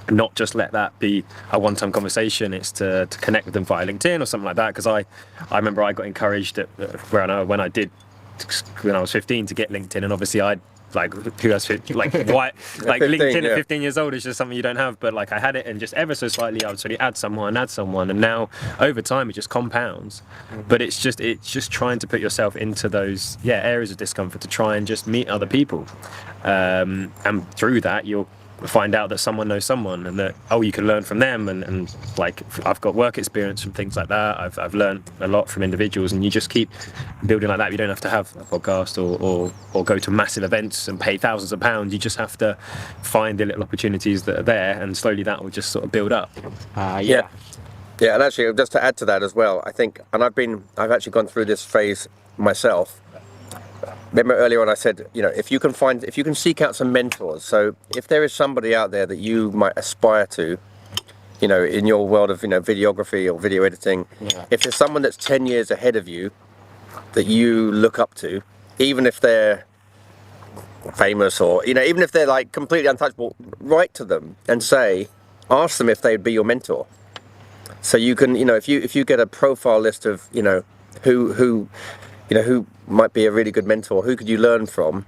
not just let that be a one-time conversation. It's to connect with them via LinkedIn or something like that, because I remember I got encouraged when I was 15 to get LinkedIn, and obviously I'd like, who has like white like 15, LinkedIn at 15 years old is just something you don't have, but like I had it, and just ever so slightly I would sort of add someone, and now over time it just compounds. But it's just trying to put yourself into those areas of discomfort to try and just meet other people, and through that you'll find out that someone knows someone, and that you can learn from them, and like I've got work experience from things like that. I've learned a lot from individuals, and you just keep building like that. You don't have to have a podcast or go to massive events and pay thousands of pounds. You just have to find the little opportunities that are there, and slowly that will just sort of build up. Yeah, and actually just to add to that as well, I think, and I've actually gone through this phase myself. Remember earlier on I said, if you can seek out some mentors. So if there is somebody out there that you might aspire to, in your world of, videography or video editing, if there's someone that's 10 years ahead of you that you look up to, even if they're famous or, even if they're like completely untouchable, write to them and ask them if they'd be your mentor. So you can, if you get a profile list of, who might be a really good mentor, who could you learn from?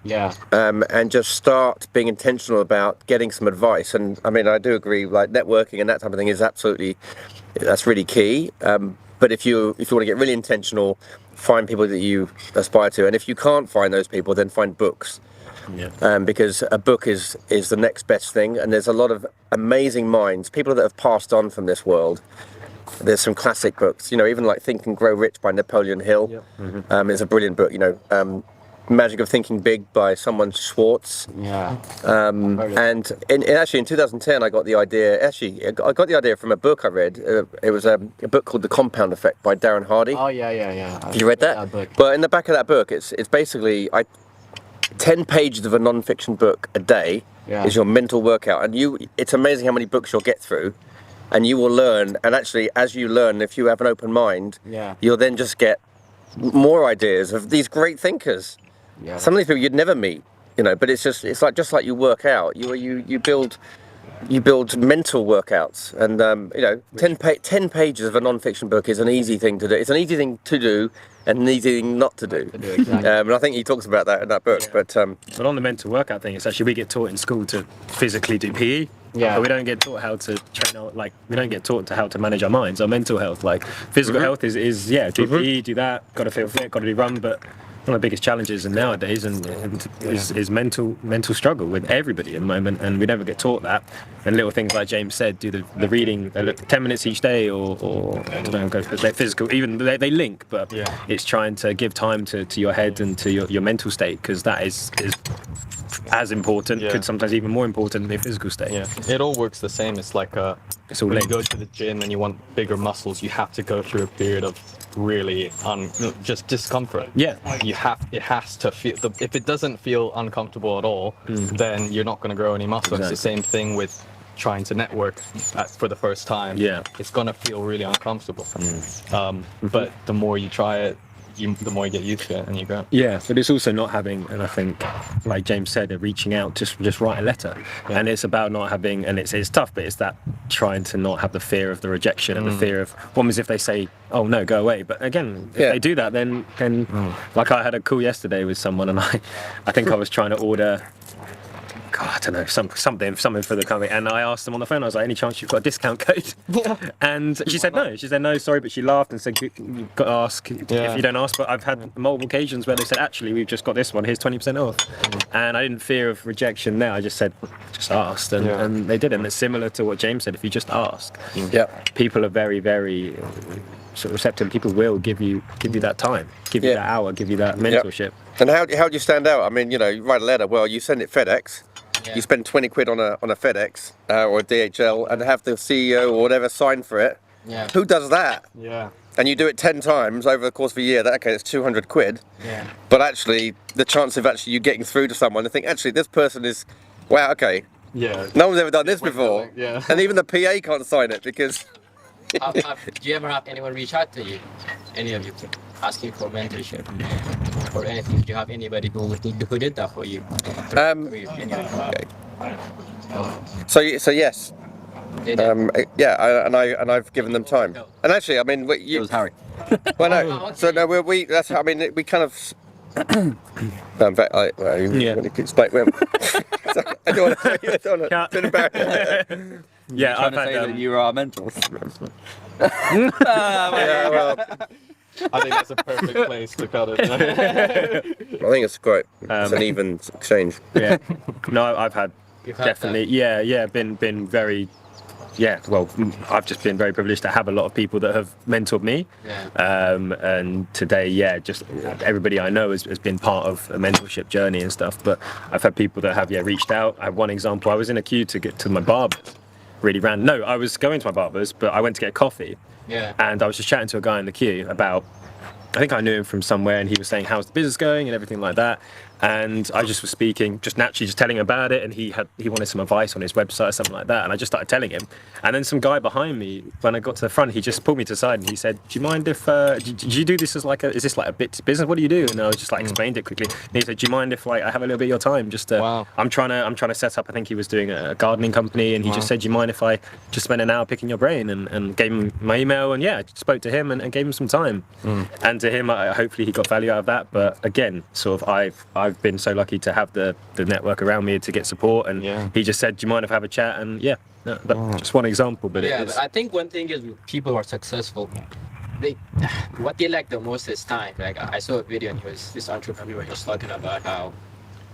And just start being intentional about getting some advice. And I mean, I do agree, like networking and that type of thing that's really key. But if you want to get really intentional, find people that you aspire to. And if you can't find those people, then find books. Because a book is the next best thing. And there's a lot of amazing minds, people that have passed on from this world. There's some classic books, even like Think and Grow Rich by Napoleon Hill. It's a brilliant book. Magic of Thinking Big by someone Schwartz. And actually in 2010 I got the idea. Actually, I got the idea from a book I read. It was a book called The Compound Effect by Darren Hardy. Have you read that? Book. But in the back of that book, it's basically 10 pages of a non-fiction book a day is your mental workout, and it's amazing how many books you'll get through. And you will learn, and actually, as you learn, if you have an open mind, you'll then just get more ideas of these great thinkers. Some of these people you'd never meet, But it's like you work out. You build mental workouts, and 10 pages of a non-fiction book is an easy thing to do. It's an easy thing to do, and an easy thing not to do. Exactly. And I think he talks about that in that book. But on the mental workout thing, it's actually we get taught in school to physically do PE. But we don't get taught how to train we don't get taught how to manage our minds, our mental health. Like physical health is do PE, do that, got to feel fit, got to do run, but one of the biggest challenges nowadays, is mental struggle with everybody at the moment, and we never get taught that. And little things like James said, do the reading 10 minutes each day, or I don't know, go for their physical. Even they link, but it's trying to give time to your head and to your mental state, because that is as important, could sometimes even more important than your physical state. Yeah, it all works the same. It's like it's all when linked. you go to the gym and you want bigger muscles, you have to go through a period of really just discomfort. Yeah, it has to feel. If it doesn't feel uncomfortable at all, then you're not going to grow any muscle. Exactly. It's the same thing with trying to network for the first time. Yeah, it's going to feel really uncomfortable. But the more you try it, the more you get used to it and you go. Yeah, but it's also not having, and I think, like James said, reaching out, just write a letter. And it's about not having, and it's tough, but it's that trying to not have the fear of the rejection and the fear of, what is if they say, oh no, go away. But again, if they do that, then like I had a call yesterday with someone, and I think I was trying to order, God, I don't know, something for the company, and I asked them on the phone, I was like, any chance you've got a discount code? And she said no, sorry, but she laughed and said, you've got to ask if you don't ask. But I've had multiple occasions where they said, actually, we've just got this one, here's 20% off. And I didn't fear of rejection there, I just said, just asked, and they did. And it's similar to what James said, if you just ask, people are very, very sort of receptive. People will give you that time, give you that hour, give you that mentorship. And how do you stand out? I mean, you write a letter, well, you send it FedEx. You spend 20 quid on a FedEx or a DHL and have the CEO or whatever sign for it. Yeah. Who does that? Yeah. And you do it 10 times over the course of a year, that's 200 quid. Yeah. But actually, the chance of actually you getting through to someone and think, actually, this person is, wow, okay. Yeah. No one's ever done this before. Yeah. And even the PA can't sign it because... Do you ever have anyone reach out to you? Any of you asking for mentorship or anything? Do you have anybody who did that for you? So yes. I've given them time. And actually, I mean, It was Harry. Well, no. So no, we kind of. No, in fact, when you explain. I don't want to. I don't want to embarrass. Yeah, I've had that you are our mentors. Yeah, well, I think that's a perfect place to cut it. I think it's great. It's an even exchange. Yeah. No, I've had definitely. Been very. Yeah, well, I've just been very privileged to have a lot of people that have mentored me. Yeah. And today, just everybody I know has been part of a mentorship journey and stuff. But I've had people that have reached out. I have one example. I was in a queue to get to my barber. Really ran. No, I was going to my barber's, but I went to get a coffee. Yeah. And I was just chatting to a guy in the queue about, I think I knew him from somewhere, and he was saying, how's the business going and everything like that. And I just was speaking, just naturally just telling him about it, and he wanted some advice on his website or something like that, and I just started telling him. And then some guy behind me, when I got to the front, he just pulled me to the side and he said, do you mind if, do you do this as is this like a bit business? What do you do? And I was just explained it quickly. And he said, do you mind if I have a little bit of your time? Just to, I'm trying to set up, I think he was doing a gardening company, and he just said, do you mind if I just spend an hour picking your brain? And gave him my email, and I spoke to him and gave him some time. And to him, hopefully he got value out of that. But again, sort of I've been so lucky to have the network around me to get support, and he just said, do you mind if I have a chat? And that's just one example, but but I think one thing is people who are successful, what they lack the most is time. Like I saw a video, and this entrepreneur was talking about how,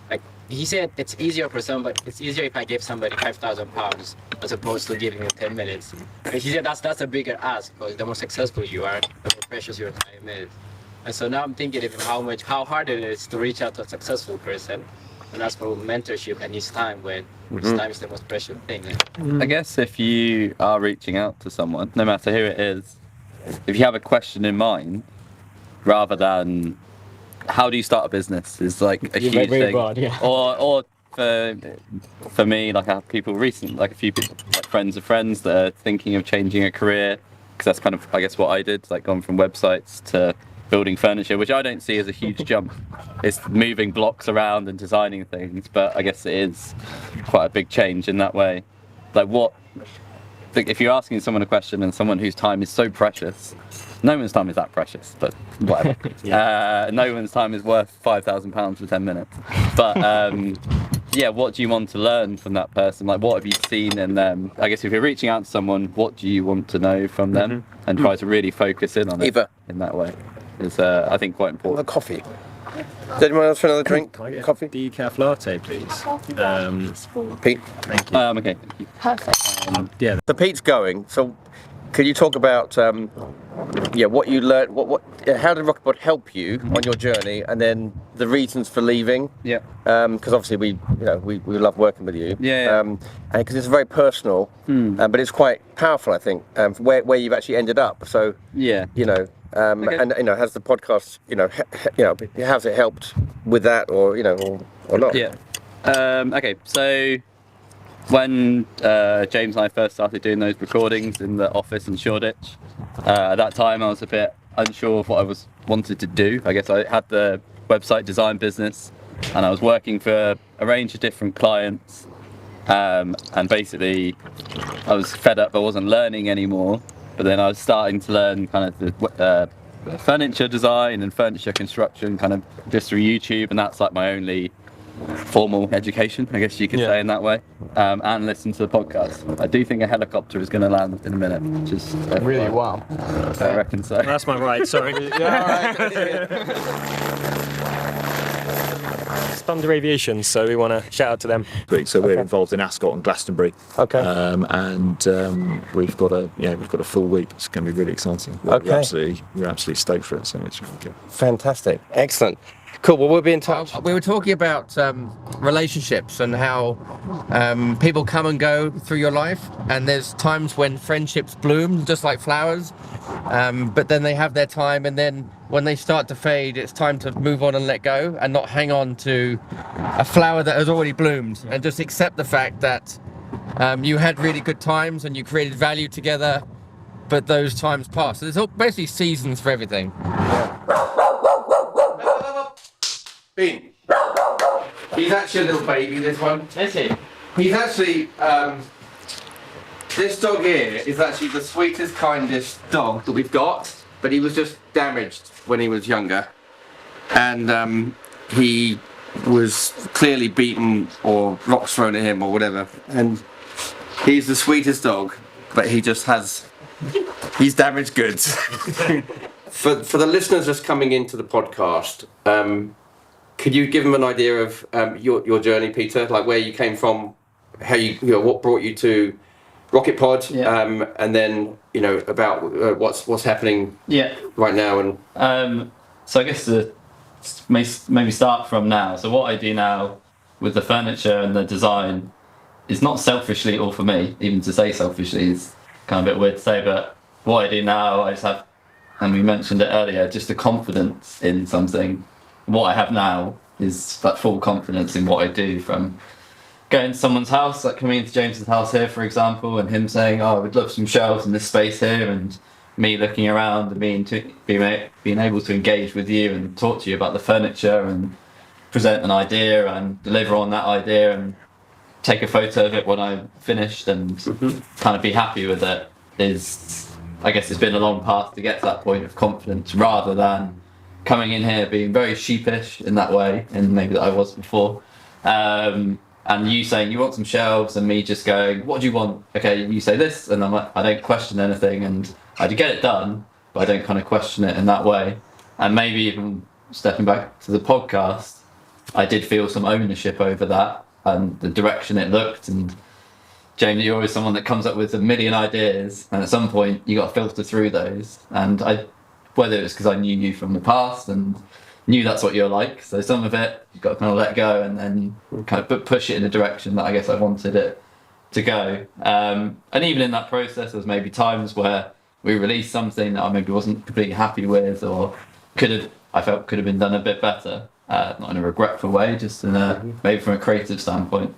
like, he said it's easier for somebody, it's easier if I give somebody £5,000 as opposed to giving him 10 minutes. And he said that's a bigger ask, because the more successful you are, the more precious your time is. And so now I'm thinking of how hard it is to reach out to a successful person and ask for mentorship and his time, when his time is the most precious thing. I guess if you are reaching out to someone, no matter who it is, if you have a question in mind, rather than how do you start a business, is like a huge thing. Broad, Or for me, like I have people recently, like a few people, like friends of friends that are thinking of changing a career, because that's kind of, I guess, what I did, like gone from websites to building furniture, which I don't see as a huge jump. It's moving blocks around and designing things, but I guess it is quite a big change in that way. Like if you're asking someone a question, and someone whose time is so precious, no one's time is that precious, but whatever. No one's time is worth £5,000 for 10 minutes. But what do you want to learn from that person? Like, what have you seen in them? I guess if you're reaching out to someone, what do you want to know from them? And try to really focus in on it in that way. Is I think quite important. A coffee. Does anyone else for another drink? Can I get Coffee? decaf latte, please? Pete? Thank you. Okay. Perfect. Yeah. So Pete's going. So could you talk about what you learned? How did Rocket Pod help you on your journey, and then the reasons for leaving? Yeah. Because obviously we love working with you. Yeah. And because it's very personal, but it's quite powerful, I think, where you've actually ended up. So Yeah. and has the podcast, has it helped with that, or not? Yeah. Okay. So when James and I first started doing those recordings in the office in Shoreditch, at that time I was a bit unsure of what I wanted to do. I guess I had the website design business, and I was working for a range of different clients, and basically I was fed up. I wasn't learning anymore, but then I was starting to learn kind of the furniture design and furniture construction kind of just through YouTube, and that's like my only formal education, I guess you could say, in that way, and listen to the podcast. I do think a helicopter is going to land in a minute, which is Really? Wow. I reckon so. That's my right. Sorry. It's Thunder Aviation, so we want to shout out to them. So we're involved in Ascot and Glastonbury. Okay. We've got a full week. It's going to be really exciting. We're absolutely stoked for it. So it's really good. Fantastic. Excellent. Cool. Well, we'll be in touch. We were talking about relationships and how people come and go through your life, and there's times when friendships bloom just like flowers, but then they have their time, and then when they start to fade, it's time to move on and let go, and not hang on to a flower that has already bloomed, and just accept the fact that you had really good times and you created value together, but those times pass. So there's basically seasons for everything. Bean. He's actually a little baby, this one. Is he? He's actually, this dog here is actually the sweetest, kindest dog that we've got, but he was just damaged when he was younger. And he was clearly beaten or rocks thrown at him or whatever. And he's the sweetest dog, but he just he's damaged goods. For the listeners just coming into the podcast, could you give them an idea of your journey, Peter? Like where you came from, how what brought you to Rocket Pod, and then about what's happening right now, and so I guess to maybe start from now. So what I do now with the furniture and the design is not selfishly or for me. Even to say selfishly is kind of a bit weird to say, but what I do now, I just have, and we mentioned it earlier, just a confidence in something. What I have now is that full confidence in what I do, from going to someone's house, like coming into James's house here, for example, and him saying, "Oh, I would love some shelves in this space here," and me looking around and being able to engage with you and talk to you about the furniture and present an idea and deliver on that idea and take a photo of it when I'm finished and kind of be happy with it, is, I guess it's been a long path to get to that point of confidence, rather than coming in here being very sheepish in that way, and maybe that I was before, and you saying you want some shelves and me just going, "What do you want?" Okay, you say this, and I'm like, I don't question anything, and I do get it done, but I don't kind of question it in that way. And maybe even stepping back to the podcast, I did feel some ownership over that and the direction it looked. And Jamie, you're always someone that comes up with a million ideas, and at some point you got to filter through those. And whether it's because I knew you from the past and knew that's what you're like, so some of it you've got to kind of let go and then kind of push it in the direction that I guess I wanted it to go. And even in that process, there was maybe times where we released something that I maybe wasn't completely happy with, or I felt could have been done a bit better, not in a regretful way, just in maybe from a creative standpoint.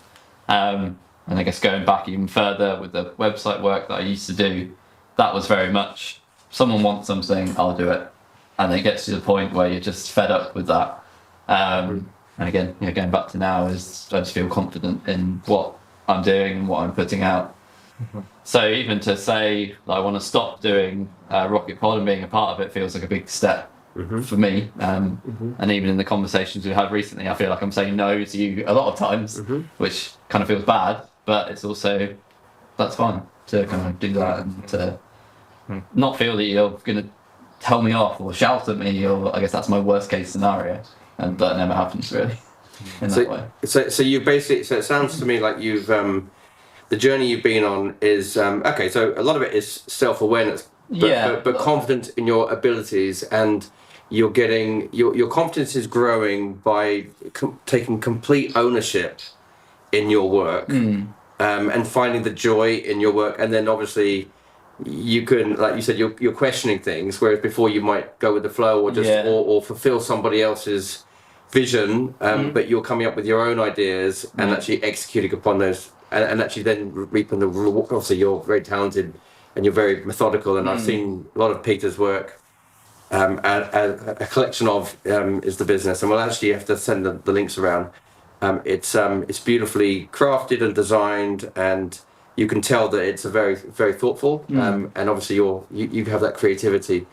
And I guess going back even further with the website work that I used to do, that was very much, someone wants something, I'll do it. And it gets to the point where you're just fed up with that. And again, going back to now, is I just feel confident in what I'm doing and what I'm putting out. So even to say that I want to stop doing Rocket Pod and being a part of it feels like a big step for me. And even in the conversations we've had recently, I feel like I'm saying no to you a lot of times, which kind of feels bad, but it's also, that's fine to kind of do that and to not feel that you're going to tell me off or shout at me, or I guess that's my worst case scenario. that never happens really in that way. So you basically, so it sounds to me like you've the journey you've been on is okay. So a lot of it is self-awareness, but confidence in your abilities, and you're getting your confidence is growing by taking complete ownership in your work, and finding the joy in your work, and then obviously you can, like you said, you're questioning things, whereas before you might go with the flow or just or fulfill somebody else's vision, but you're coming up with your own ideas and actually executing upon those, and actually then reaping the reward. Obviously you're very talented and you're very methodical, and I've seen a lot of Peter's work. A collection of is the business, and we'll actually have to send the links around. It's beautifully crafted and designed, and you can tell that it's a very thoughtful, and obviously you have that creativity.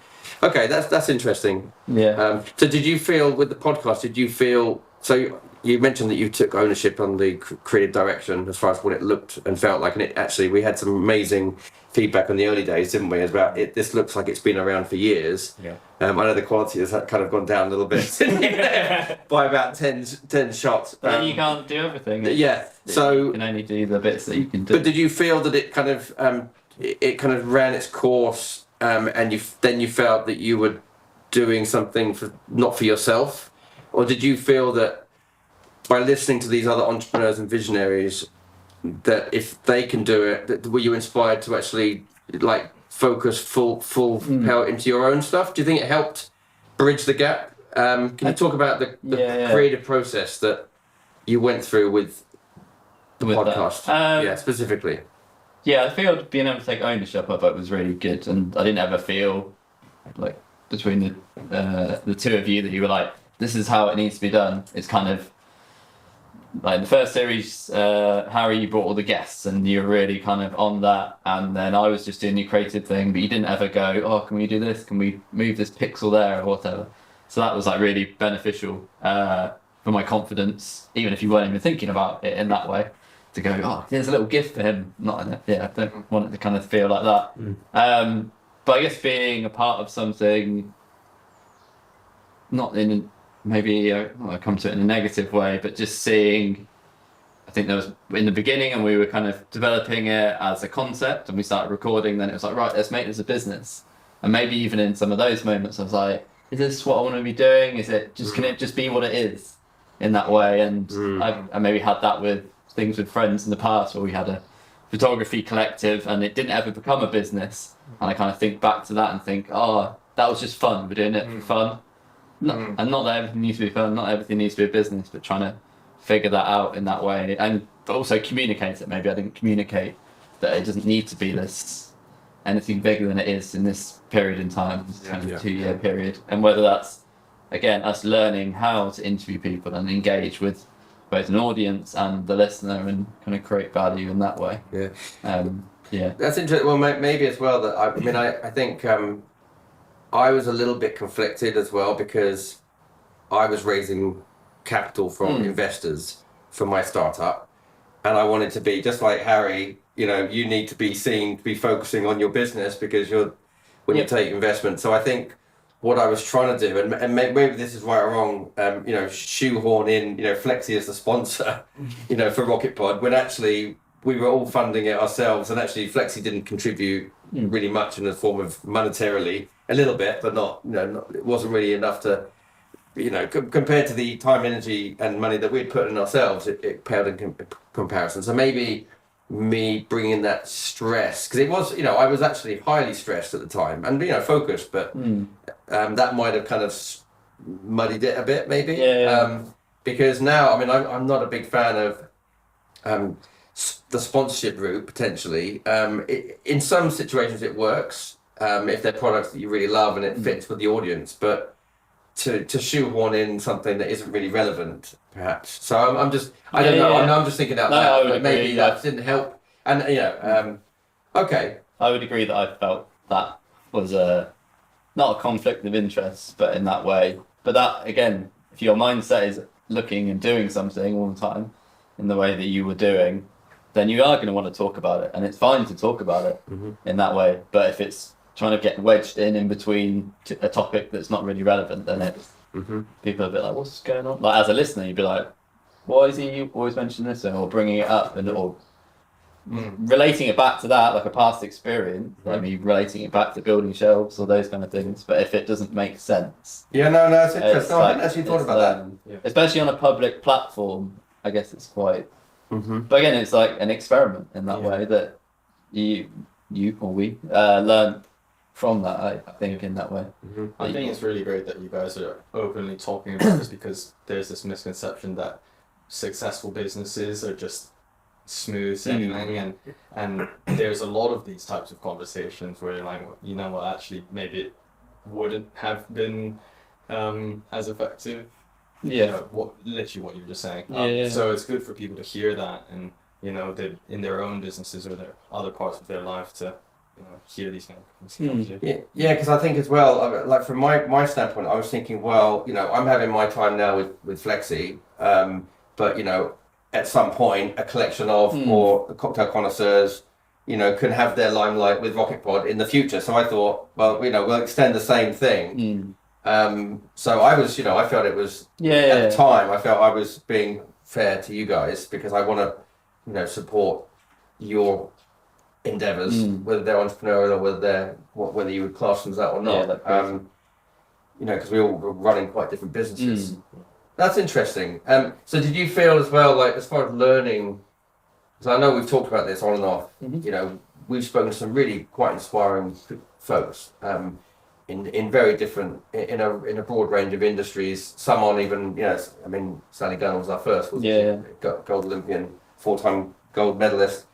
Okay, that's interesting. Yeah. So did you feel with the podcast? Did you feel so? You mentioned that you took ownership on the creative direction as far as what it looked and felt like, and it actually, we had some amazing feedback in the early days, didn't we? About it. This looks like it's been around for years. Yeah. I know the quality has kind of gone down a little bit by about 10 shots. But you can't do everything. So you can only do the bits that you can do. But did you feel that it kind of it kind of ran its course, and you felt that you were doing something not for yourself, or did you feel that by listening to these other entrepreneurs and visionaries, that if they can do it, were you inspired to actually like focus full power into your own stuff? Do you think it helped bridge the gap? Can you talk about the creative process that you went through with the podcast? Specifically. Yeah, I feel being able to take ownership of it was really good, and I didn't ever feel like between the two of you that you were like, this is how it needs to be done. It's kind of like the first series, Harry, you brought all the guests and you were really kind of on that, and then I was just doing the creative thing, but you didn't ever go, oh, can we do this? Can we move this pixel there or whatever? So that was like really beneficial for my confidence, even if you weren't even thinking about it in that way, to go, oh, there's a little gift for him. Not in it. Yeah, I don't want it to kind of feel like that. But I guess being a part of something, not in maybe I come to it in a negative way, but just seeing, I think there was in the beginning and we were kind of developing it as a concept and we started recording, then it was like, right, let's make this a business. And maybe even in some of those moments I was like, is this what I want to be doing? Is it just, can it just be what it is in that way? And I maybe had that with things with friends in the past where we had a photography collective and it didn't ever become a business. And I kind of think back to that and think, oh, that was just fun. We're doing it for fun. And not that everything needs to be fun, not everything needs to be a business, but trying to figure that out in that way, and but also communicate it. Maybe I didn't communicate that it doesn't need to be this anything bigger than it is in this period in time, this kind of 2-year period, and whether that's again us learning how to interview people and engage with both an audience and the listener and kind of create value in that way. That's interesting. Well, maybe as well that I think I was a little bit conflicted as well, because I was raising capital from investors for my startup, and I wanted to be just like Harry. You need to be seen to be focusing on your business because when you take investment. So I think what I was trying to do, and maybe this is right or wrong, shoehorn in, Flexi as the sponsor, for Rocket Pod, when actually we were all funding it ourselves, and actually Flexi didn't contribute really much in the form of monetarily. A little bit, but not, it wasn't really enough to, compared to the time, energy, and money that we'd put in ourselves, it paled in comparison. So maybe me bringing that stress, because it was, I was actually highly stressed at the time, and focused, but that might have kind of muddied it a bit, maybe. Because now, I'm not a big fan of the sponsorship route potentially. In some situations, it works. If they're products that you really love and it fits with the audience, but to shoehorn in something that isn't really relevant, perhaps. So I'm just, I don't know. I'm just thinking out loud. Maybe that didn't help. And okay. I would agree that I felt that was not a conflict of interest, but in that way. But that again, if your mindset is looking and doing something all the time in the way that you were doing, then you are going to want to talk about it, and it's fine to talk about it in that way. But if it's trying to get wedged in between a topic that's not really relevant, then people are a bit like, what's going on? Like as a listener, you'd be like, why is he always mentioning this or bringing it up or relating it back to that, like a past experience, like me relating it back to building shelves or those kind of things. But if it doesn't make sense, Yeah, no, it's interesting. I hadn't actually thought about that. Especially on a public platform, I guess it's quite. But again, it's like an experiment in that way that you or we learn from that. I think in that way. I think it's really great that you guys are openly talking about this, because there's this misconception that successful businesses are just smooth sailing, and there's a lot of these types of conversations where you're like, you know what, actually maybe it wouldn't have been as effective. You know, literally what you were just saying. So it's good for people to hear that, and you know, in their own businesses or their other parts of their life to hear these kind of things. Yeah, because I think as well, like from my standpoint, I was thinking, well, you know, I'm having my time now with Flexi, but you know, at some point, a collection of or cocktail connoisseurs, you know, can have their limelight with Rocket Pod in the future. So I thought, well, you know, we'll extend the same thing. So I was, you know, I felt it was at the time, I felt I was being fair to you guys, because I want to, you know, support your endeavors, whether they're entrepreneurial or whether you would class them as that or not. You know, because we all were running quite different businesses. That's interesting. So did you feel as well, like as far as learning, because I know we've talked about this on and off, you know, we've spoken to some really quite inspiring folks in very different, in a broad range of industries. Some on even, you know, I mean, Sally Gunn was our first, wasn't she? Gold Olympian, 4-time gold medalist.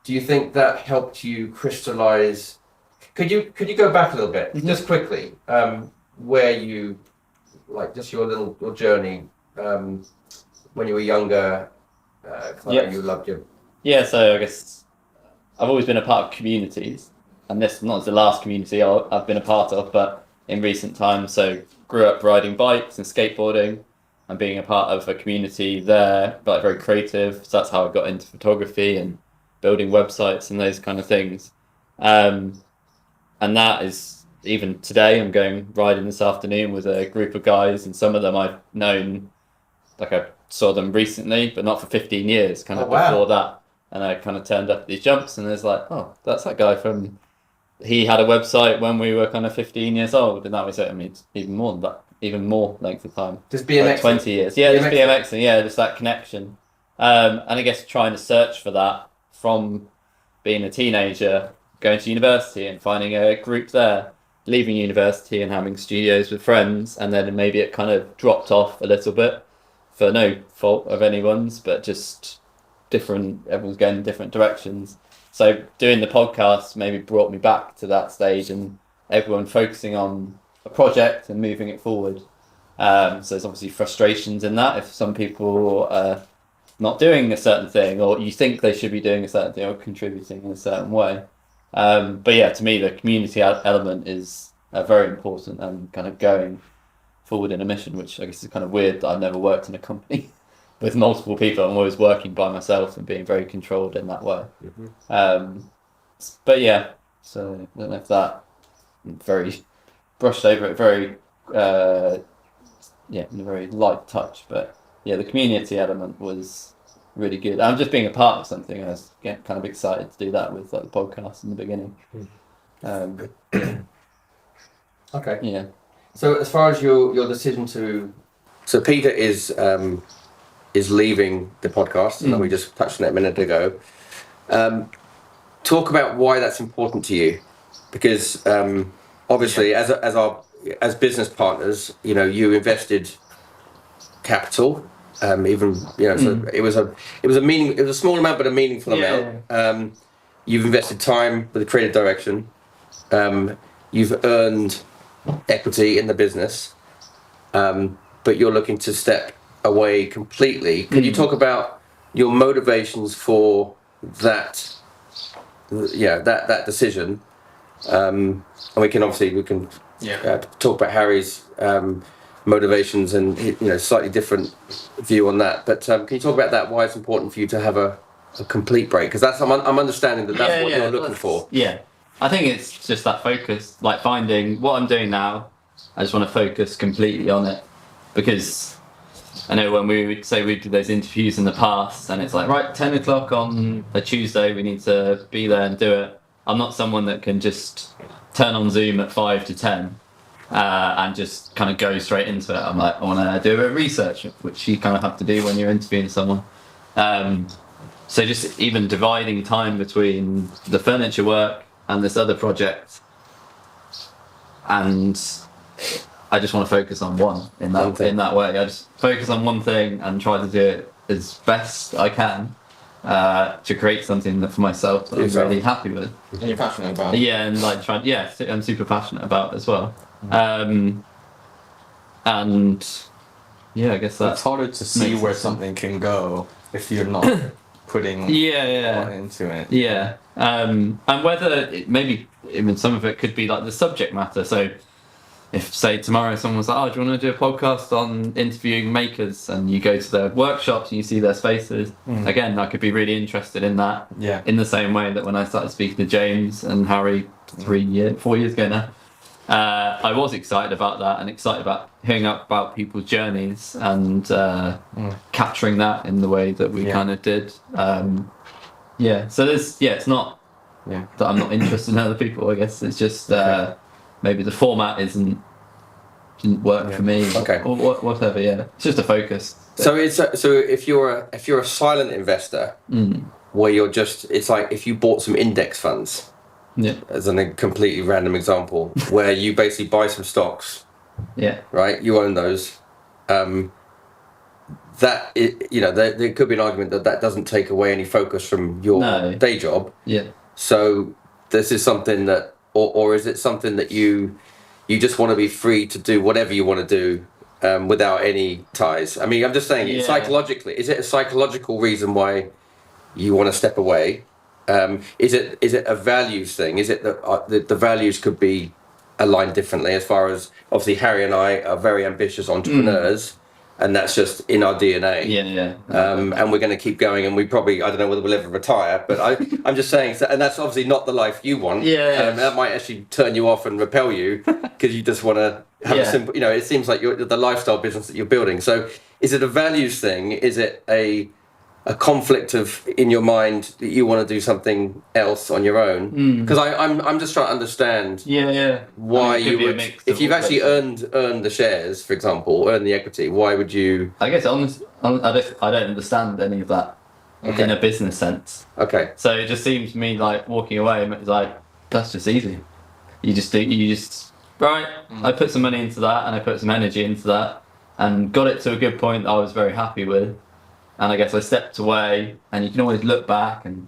Do you think that helped you crystallize? Could you go back a little bit, just quickly, where you, like, just your journey when you were younger? Cause I know you loved your. Yeah, so I guess I've always been a part of communities, and this not the last community I've been a part of, but in recent times. So grew up riding bikes and skateboarding, and being a part of a community there, but very creative. So that's how I got into photography and building websites and those kind of things. And that is, even today, I'm going riding this afternoon with a group of guys, and some of them I've known, like I saw them recently, but not for 15 years, kind of before that. And I kind of turned up at these jumps, and there's like, oh, that's that guy from, he had a website when we were kind of 15 years old, and that was it. I mean, it's even more than that, even more length of time. Just BMX? Like 20 years. Yeah, just BMXing, yeah, just that connection. And I guess trying to search for that from being a teenager, going to university and finding a group there, leaving university and having studios with friends, and then maybe it kind of dropped off a little bit for no fault of anyone's, but just different, everyone's going in different directions. So doing the podcast maybe brought me back to that stage, and everyone focusing on a project and moving it forward. So there's obviously frustrations in that if some people are not doing a certain thing, or you think they should be doing a certain thing or contributing in a certain way. But yeah, to me, the community element is very important, and kind of going forward in a mission, which I guess is kind of weird that I've never worked in a company with multiple people. I'm always working by myself and being very controlled in that way. But yeah, so I don't know if that very brushed over it, very in a very light touch, but yeah, the community element was really good. I'm just being a part of something. I was kind of excited to do that with like the podcast in the beginning. Okay. Yeah. So as far as your decision to, so Peter is leaving the podcast, and we just touched on it a minute ago. Talk about why that's important to you, because obviously as business partners, you know, you invested capital. Even, you know, so it was a small amount, but a meaningful amount. You've invested time with a creative direction. You've earned equity in the business, but you're looking to step away completely. Can you talk about your motivations for that? Yeah, that decision. And we can talk about Harry's motivations and, you know, slightly different view on that. But can you talk about that? Why it's important for you to have a complete break? Because that's I'm understanding that's what you're looking for. Yeah. I think it's just that focus, like finding what I'm doing now. I just want to focus completely on it, because I know when we would say we did those interviews in the past, and it's like, right, 10 o'clock on a Tuesday, we need to be there and do it. I'm not someone that can just turn on Zoom at 5 to 10 and just kind of go straight into it. I'm like, I want to do a bit of research, which you kind of have to do when you're interviewing someone. So just even dividing time between the furniture work and this other project, and I just want to focus on one in that way. I just focus on one thing and try to do it as best I can to create something that for myself that I'm really happy with. And you're passionate about. Yeah, and like I'm super passionate about as well. And yeah, I guess that's It's harder to see where something can go if you're not putting into it. Yeah, and whether maybe even some of it could be like the subject matter. So if, say, tomorrow someone's like, oh, do you want to do a podcast on interviewing makers, and you go to their workshops and you see their spaces, again, I could be really interested in that. Yeah. In the same way that when I started speaking to James and Harry 4 years ago now, I was excited about that and excited about hearing about people's journeys and capturing that in the way that we kind of did. So it's not that I'm not interested in other people, I guess. It's just maybe the format didn't work for me, or whatever. Yeah, it's just a focus. So if you're a silent investor, where you're just, it's like if you bought some index funds, as a completely random example, where you basically buy some stocks, right? You own those. There could be an argument that doesn't take away any focus from your day job. Yeah. So this is something that. Or is it something that you just want to be free to do whatever you want to do without any ties? I mean, I'm just saying, psychologically, is it a psychological reason why you want to step away? Is it a values thing? Is it that the values could be aligned differently? As far as, obviously, Harry and I are very ambitious entrepreneurs. And that's just in our DNA. And we're going to keep going, and we probably, I don't know whether we'll ever retire, but I'm just saying, and that's obviously not the life you want. That might actually turn you off and repel you, because you just want to have a simple, it seems like the lifestyle business that you're building. So is it a values thing? Is it a conflict of, in your mind, that you want to do something else on your own? Because I'm just trying to understand why you would, if you've actually earned the shares, for example, earned the equity, why would you? I guess I don't understand any of that in a business sense. So it just seems to me like walking away, it's like, that's just easy. You just I put some money into that, and I put some energy into that, and got it to a good point that I was very happy with. And I guess I stepped away, and you can always look back, and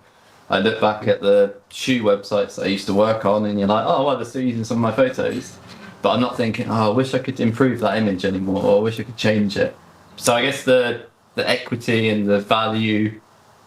I look back at the shoe websites that I used to work on, and you're like, oh, well, they're still using some of my photos. But I'm not thinking, oh, I wish I could improve that image anymore, or I wish I could change it. So I guess the equity and the value,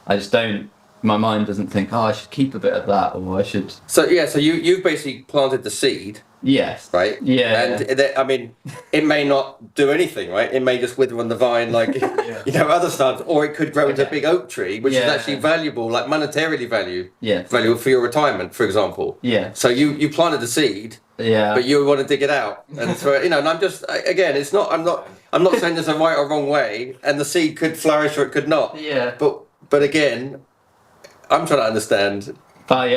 I just don't, my mind doesn't think, oh, I should keep a bit of that, or I should... So you've basically planted the seed. Yes. Right? Yeah. And I mean, it may not do anything, right? It may just wither on the vine like, other stuff, or it could grow into a big oak tree, which is actually valuable, like monetarily valuable for your retirement, for example. Yeah. So you planted the seed, but you want to dig it out. And so, and I'm just, again, I'm not saying there's a right or wrong way, and the seed could flourish or it could not. Yeah. But again, I'm trying to understand. But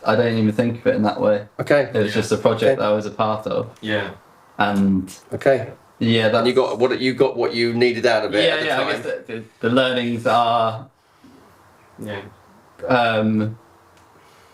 I don't even think of it in that way. Okay. It was just a project that I was a part of. Yeah. And and you got what you needed out of it. At the time. I guess the learnings are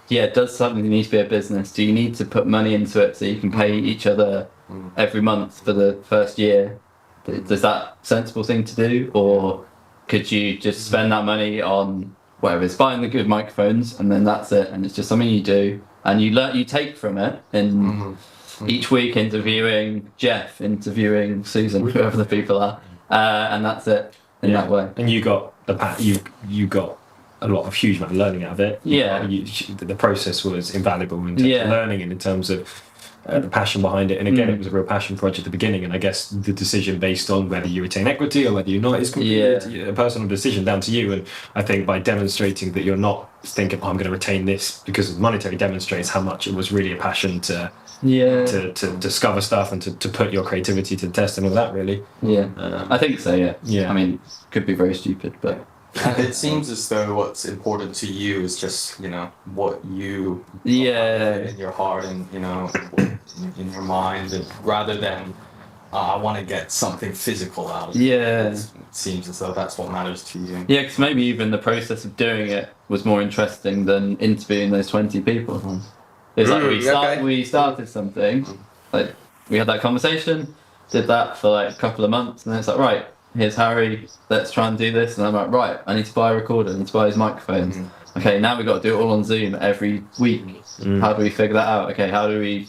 does something need to be a business? Do you need to put money into it so you can pay each other every month for the first year? Is that a sensible thing to do, or could you just spend that money on whatever it's buying the good microphones, and then that's it, and it's just something you do and you take from it, and each week interviewing Jeff, interviewing Susan, whoever the people are, and that's it in that way. And you got you got a lot of huge amount of learning out of it. The process was invaluable in terms of learning and in terms of the passion behind it. And again, it was a real passion project at the beginning. And I guess the decision based on whether you retain equity or whether you're not is completely a personal decision down to you. And I think by demonstrating that you're not thinking, I'm going to retain this because it's monetary, demonstrates how much it was really a passion to discover stuff and to put your creativity to the test and all that, really. I think so. I mean, could be very stupid, but and it seems as though what's important to you is just, you know, what you in your heart and, you know, in your mind, and rather than I want to get something physical out of it. It seems as though that's what matters to you. Because maybe even the process of doing it was more interesting than interviewing those 20 people. It's like we started something, like we had that conversation, did that for like a couple of months, and then it's like, right, here's Harry, let's try and do this. And I'm like, right, I need to buy a recorder, I need to buy his microphones. Okay, now we've got to do it all on Zoom every week. How do we figure that out? Okay, how do we...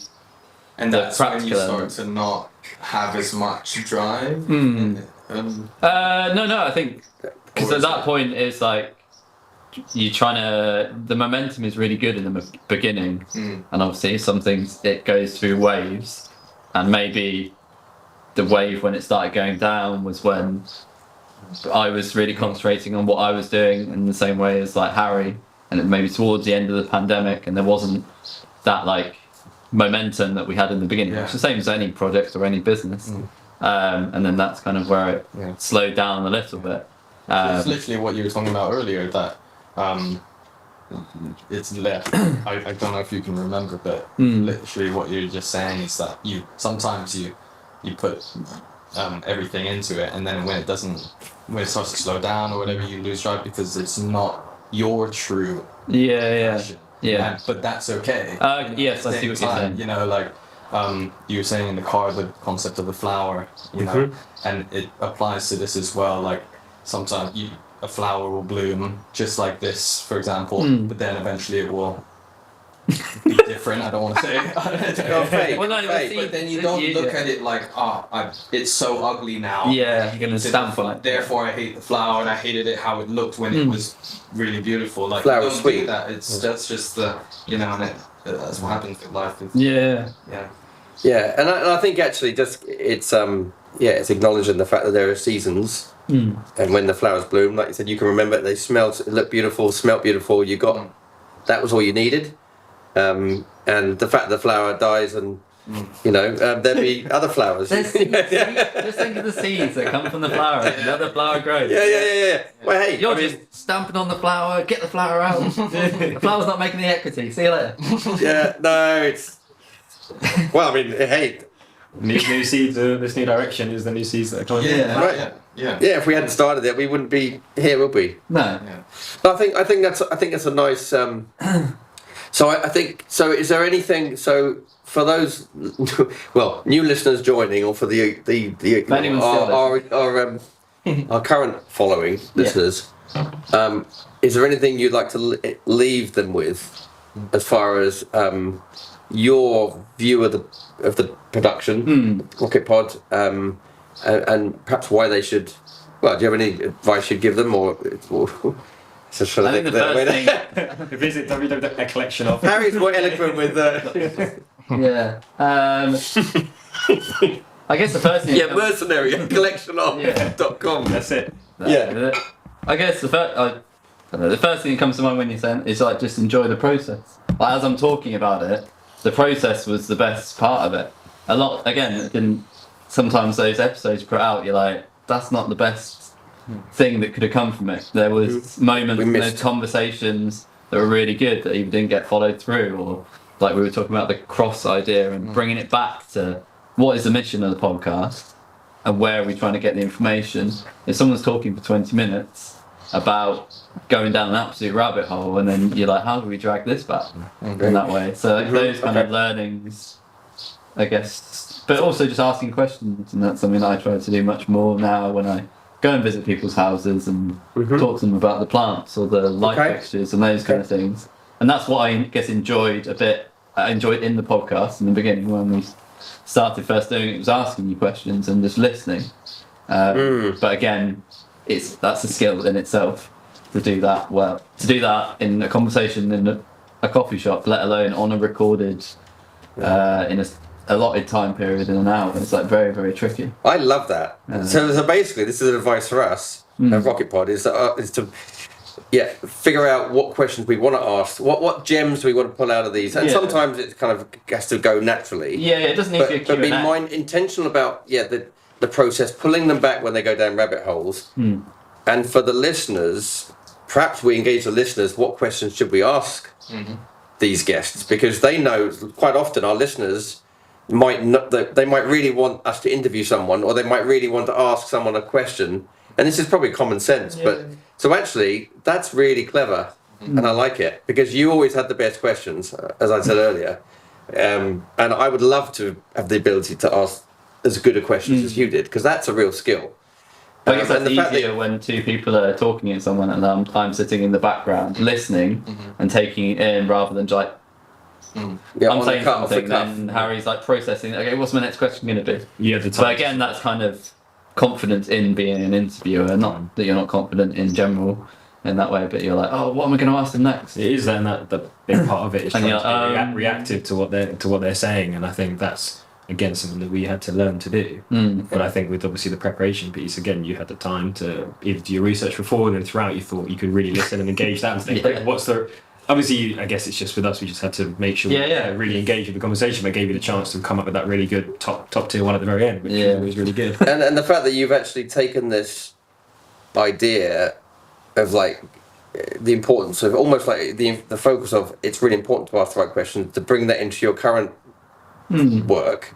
And that's when you start to not have as much drive? No, I think, because at that point it's like, you're trying to... The momentum is really good in the beginning, and obviously some things, it goes through waves, and maybe the wave when it started going down was when I was really concentrating on what I was doing in the same way as like Harry, and it maybe towards the end of the pandemic, and there wasn't that like momentum that we had in the beginning, which is the same as any project or any business. And then that's kind of where it slowed down a little bit. It's literally what you were talking about earlier, that it's left. I don't know if you can remember, but literally what you're just saying is that you sometimes you put everything into it, and then when it starts to slow down or whatever, you lose drive because it's not your true passion. But that's okay. Yes, I see what you're saying. You know, like you were saying in the car, the concept of the flower, you know, and it applies to this as well. Like sometimes a flower will bloom just like this, for example, but then eventually it will be different. I don't want to say fake. Well, no, but then you don't look at it like, it's so ugly now. You're gonna stamp on it. Therefore, I hate the flower, and I hated it how it looked when it was really beautiful. Like, Flower don't sweet. do that. That's just the, you know, and that's what happens with life. And I think actually it's acknowledging the fact that there are seasons, and when the flowers bloom, like you said, you can remember they smelled, looked beautiful, smelt beautiful. You got that was all you needed. And the fact that the flower dies, and you know, there'd be other flowers. Just think of the seeds that come from the flower. The other flower grows. Well, hey, You're just stamping on the flower. Get the flower out. The flower's not making the equity. See you later. It's. Well, I mean, hey. New seeds, this new direction is the new seeds that are coming. If we hadn't started it, we wouldn't be here, would we? No. I think that's a nice. So I think so. Is there anything? So for those, new listeners joining, or for our current following listeners, is there anything you'd like to leave them with, as far as your view of the production, Rocket Pod, and perhaps why they should? Well, do you have any advice you'd give them, or I think the first thing... Visit a collection of... Harry's more eloquent with... I guess the first thing... mercenary, a collection of .com. That's it. I guess the first thing that comes to mind when you're saying is like, just enjoy the process. Like, as I'm talking about it, the process was the best part of it. A lot, again, sometimes those episodes put out, you're like, that's not the best thing that could have come from it. There was moments in those conversations that were really good that either didn't get followed through, or like we were talking about the cross idea and bringing it back to what is the mission of the podcast and where are we trying to get the information. If someone's talking for 20 minutes about going down an absolute rabbit hole, and then you're like, how do we drag this back in that way? So those kind of learnings, I guess, but also just asking questions, and that's something that I try to do much more now when I go and visit people's houses and talk to them about the plants or the light fixtures and those kind of things. And that's what I guess enjoyed in the podcast in the beginning when we started first doing it, was asking you questions and just listening. But again, that's a skill in itself to do that well. To do that in a conversation in a coffee shop, let alone on a recorded in allotted time period in an hour. It's like very, very tricky. I love that. So basically, this is advice for us at Rocket Pod is to figure out what questions we want to ask, what gems we want to pull out of these, and sometimes it kind of has to go naturally. Yeah, it doesn't need to be a But Q&A. be intentional about the process, pulling them back when they go down rabbit holes, and for the listeners, perhaps we engage the listeners. What questions should we ask these guests? Because they know quite often our listeners might not, they might really want us to interview someone, or they might really want to ask someone a question. And this is probably common sense, but so actually that's really clever, and I like it because you always had the best questions, as I said earlier, and I would love to have the ability to ask as good a questions as you did, because that's a real skill. I guess that's easier when two people are talking at someone and I'm sitting in the background listening and taking it in rather than like I'm saying something then Harry's like processing, okay, what's my next question going to be? Yeah, but again, that's kind of confidence in being an interviewer, not that you're not confident in general in that way, but you're like, oh, what am I going to ask them next? It is then that the big part of it is trying to be reactive to what they're saying, and I think that's again something that we had to learn to do. But I think with obviously the preparation piece, again, you had the time to either do your research before and then throughout you thought you could really listen and engage that and think, what's the obviously I guess it's just with us, we just had to make sure we really engage with the conversation, but gave you the chance to come up with that really good top tier one at the very end, which was really good. And the fact that you've actually taken this idea of like the importance of almost like the focus of it's really important to ask the right questions, to bring that into your current work,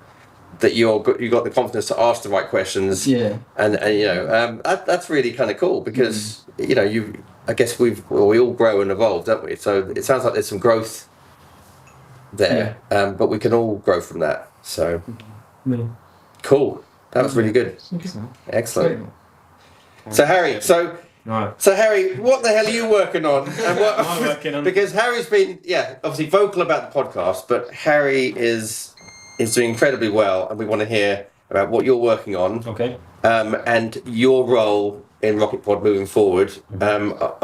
that you got the confidence to ask the right questions, and you know that's really kind of cool because you know I guess we all grow and evolve, don't we? So it sounds like there's some growth there, but we can all grow from that. So cool, that was really good, excellent. So Harry, so Harry, what the hell are you working on? And what, I'm working on because Harry's been obviously vocal about the podcast, but Harry is doing incredibly well, and we want to hear about what you're working on. Okay. And your role in Rocket Pod moving forward. Are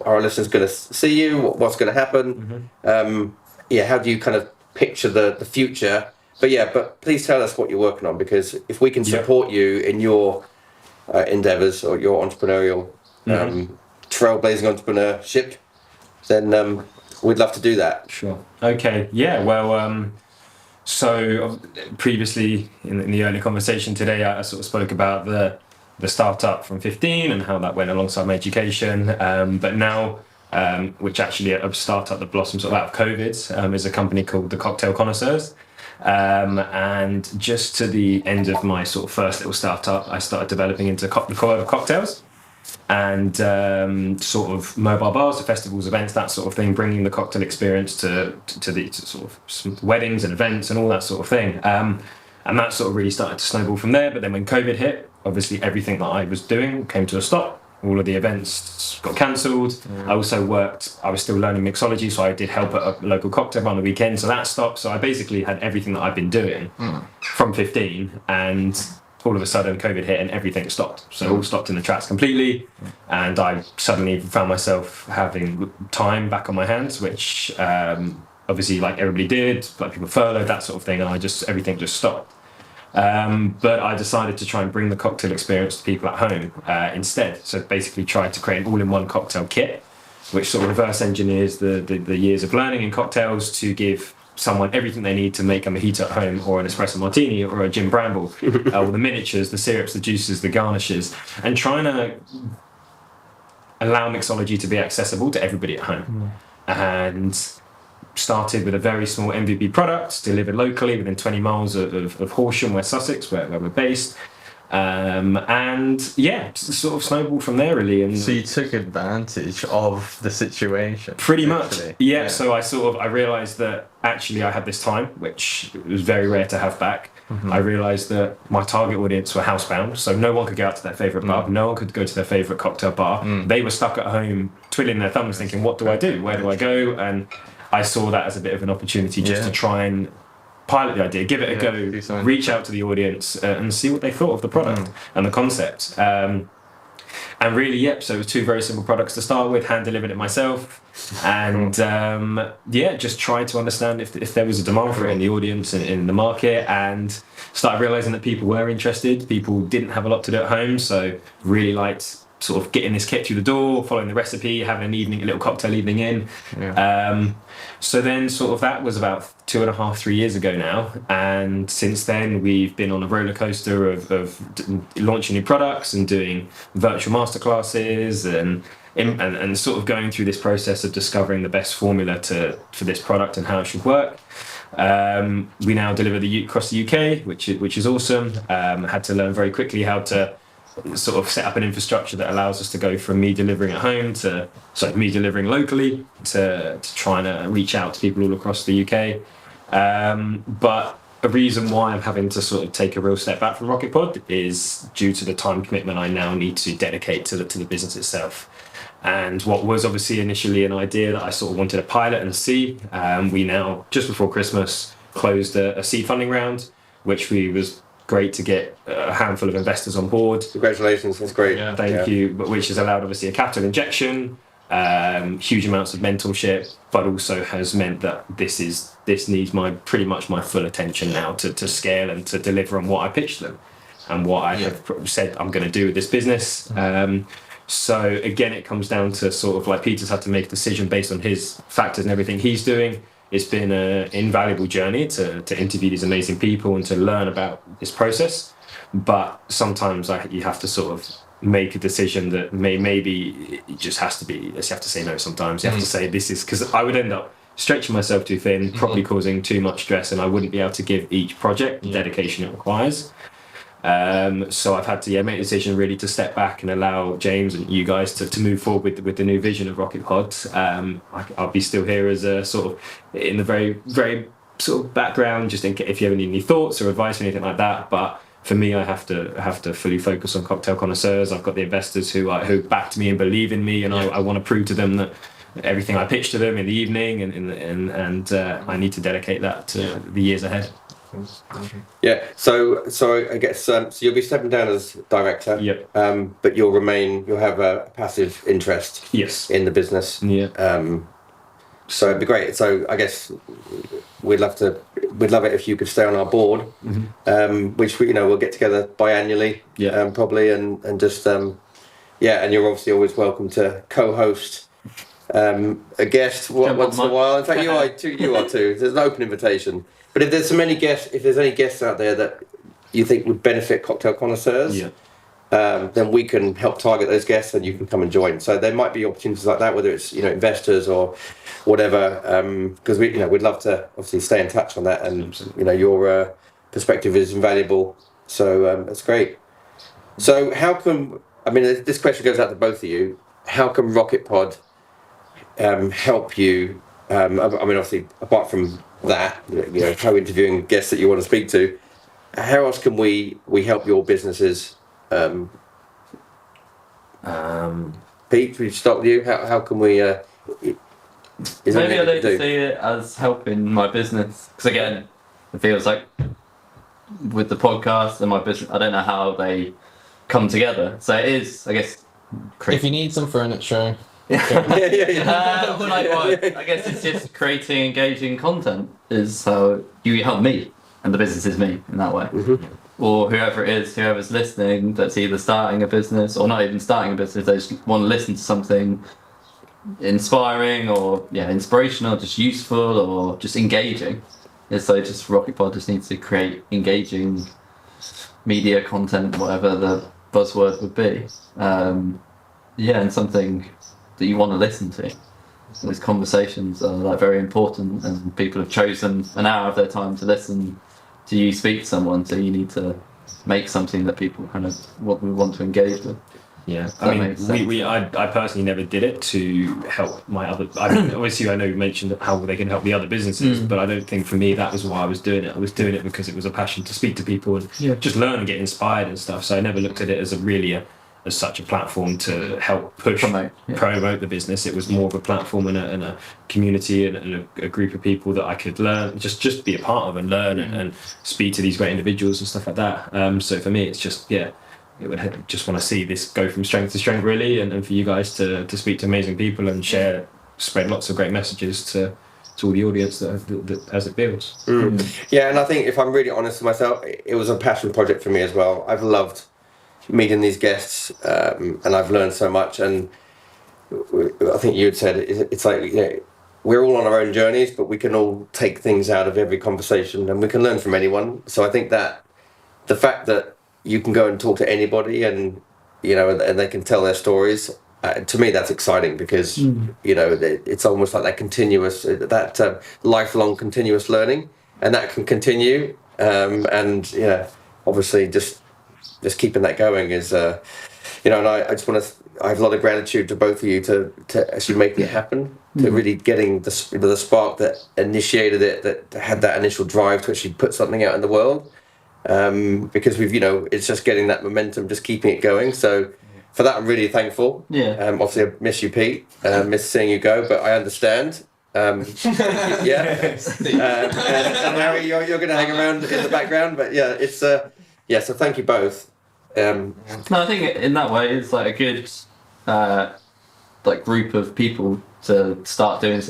our listeners going to see you? What's going to happen? How do you kind of picture the future? But please tell us what you're working on, because if we can support you in your endeavors or your entrepreneurial trailblazing entrepreneurship, then we'd love to do that. Sure. Okay. Yeah. Well, so previously in the early conversation today, I sort of spoke about the startup from 15 and how that went alongside my education. But now, which actually a startup that blossomed sort of out of COVID, is a company called the Cocktail Connoisseurs. And just to the end of my sort of first little startup, I started developing into the world of cocktails and sort of mobile bars, festivals, events, that sort of thing, bringing the cocktail experience to sort of weddings and events and all that sort of thing. And that sort of really started to snowball from there. But then when COVID hit, obviously everything that I was doing came to a stop. All of the events got cancelled. I also I was still learning mixology, so I did help at a local cocktail bar on the weekend, so that stopped. So I basically had everything that I've been doing from 15, and all of a sudden COVID hit and everything stopped. So it all stopped in the tracks completely, and I suddenly found myself having time back on my hands, which obviously like everybody did, like people furloughed, that sort of thing, and everything just stopped. But I decided to try and bring the cocktail experience to people at home instead. So basically tried to create an all-in-one cocktail kit, which sort of reverse engineers the years of learning in cocktails to give someone everything they need to make a mojito at home, or an espresso martini, or a gin bramble, all the miniatures, the syrups, the juices, the garnishes, and trying to allow mixology to be accessible to everybody at home. And started with a very small MVP product delivered locally within 20 miles of Horsham, West Sussex, where we're based. And sort of snowballed from there really. And so you took advantage of the situation. Pretty much, yeah. So I realised that actually I had this time, which was very rare to have back. I realised that my target audience were housebound, so no one could go out to their favourite pub, no one could go to their favourite cocktail bar. They were stuck at home twiddling their thumbs thinking, what do I do? Where do I go? And I saw that as a bit of an opportunity just to try and pilot the idea, give it a go, reach out to the audience and see what they thought of the product and the concept. And And really, yep. So it was 2 very simple products to start with. Hand delivered it myself, and just tried to understand if there was a demand for it in the audience and in the market, and started realizing that people were interested. People didn't have a lot to do at home, so really liked sort of getting this kit through the door, following the recipe, having a little cocktail evening in. So then sort of that was about 2.5, 3 years ago now, and since then we've been on a roller coaster of launching new products and doing virtual masterclasses and sort of going through this process of discovering the best formula for this product and how it should work. We now deliver across the UK, which is awesome. Had to learn very quickly how to sort of set up an infrastructure that allows us to go from me delivering at home to me delivering locally to trying to reach out to people all across the UK. But a reason why I'm having to sort of take a real step back from Rocket Pod is due to the time commitment I now need to dedicate to the business itself. And what was obviously initially an idea that I sort of wanted to pilot and see, we now, just before Christmas, closed a seed funding round, which was great to get a handful of investors on board. Congratulations, that's great. Thank you. But which has allowed obviously a capital injection, huge amounts of mentorship, but also has meant that this needs pretty much my full attention now to scale and to deliver on what I pitched them and what I have said I'm going to do with this business. So again, it comes down to sort of like Peter's had to make a decision based on his factors and everything he's doing. It's been an invaluable journey to interview these amazing people and to learn about this process. But sometimes you have to sort of make a decision that maybe it just has to be, you have to say no sometimes. You have to say this is, because I would end up stretching myself too thin, probably causing too much stress, and I wouldn't be able to give each project the dedication it requires. So I've had to make a decision really to step back and allow James and you guys to move forward with the new vision of Rocket Pod. I'll be still here as a sort of in the very, very sort of background, just in case if you ever need any thoughts or advice or anything like that. But for me, I have to fully focus on cocktail connoisseurs. I've got the investors who backed me and believe in me, and I want to prove to them that everything I pitch to them in the evening, and I need to dedicate that to the years ahead. Yeah, so I guess so you'll be stepping down as director. Yep. But you'll have a passive interest. Yes. In the business. Yeah. So it'd be great. So I guess we'd love it if you could stay on our board, which we'll get together biannually, probably, and just and you're obviously always welcome to co-host a guest once in a while. In fact, you are too. There's an open invitation. But if there's any guests out there that you think would benefit cocktail connoisseurs, then we can help target those guests, and you can come and join. So there might be opportunities like that, whether it's investors or whatever, because we'd love to obviously stay in touch on that, and your perspective is invaluable. So that's great. So how come? I mean, this question goes out to both of you. How can Rocket Pod help you? I mean, obviously, apart from that, co-interviewing guests that you want to speak to, how else can we help your businesses? Pete, we start with you. How can we? Maybe I don't see it as helping my business, because again, it feels like with the podcast and my business, I don't know how they come together. So it is, I guess. If you need some furniture. I guess it's just creating engaging content is how you help me, and the business is me in that way. Or whoever's listening that's either starting a business or not even starting a business, they just want to listen to something inspiring or inspirational, just useful or just engaging. And so just Rocket Pod just needs to create engaging media content, whatever the buzzword would be. And something that you want to listen to. Those conversations are very important, and people have chosen an hour of their time to listen to you speak to someone, so you need to make something that people kind of want to engage with. Yeah, I mean, I personally never did it to help my other. I mean, obviously, I know you mentioned how they can help the other businesses, but I don't think for me that was why I was doing it. I was doing it because it was a passion to speak to people and just learn and get inspired and stuff. So I never looked at it as as such a platform to help promote the business. It was more of a platform and a community and a group of people that I could learn, just be a part of and learn and speak to these great individuals and stuff like that. So for me, it's just just want to see this go from strength to strength, really, and for you guys to speak to amazing people and spread lots of great messages to all the audience that as it builds. Yeah, and I think if I'm really honest with myself, it was a passion project for me as well. I've loved meeting these guests, and I've learned so much. And I think you had said it's like, you know, we're all on our own journeys, but we can all take things out of every conversation, and we can learn from anyone. So I think that the fact that you can go and talk to anybody, and you know, and they can tell their stories. To me, that's exciting because you know, it's almost like that continuous, lifelong continuous learning, and that can continue. And you know, obviously, just keeping that going is, you know, and I just want to. I have a lot of gratitude to both of you to actually making it happen, to really getting the spark that initiated it, that had that initial drive to actually put something out in the world. Because we've, you know, it's just getting that momentum, just keeping it going. So. For that, I'm really thankful. Yeah. Obviously, I miss you, Pete. Miss seeing you go, but I understand. Yeah. And Harry, you're going to hang around in the background, but yeah, it's So thank you both. No, I think in that way it's like a good like group of people to start doing.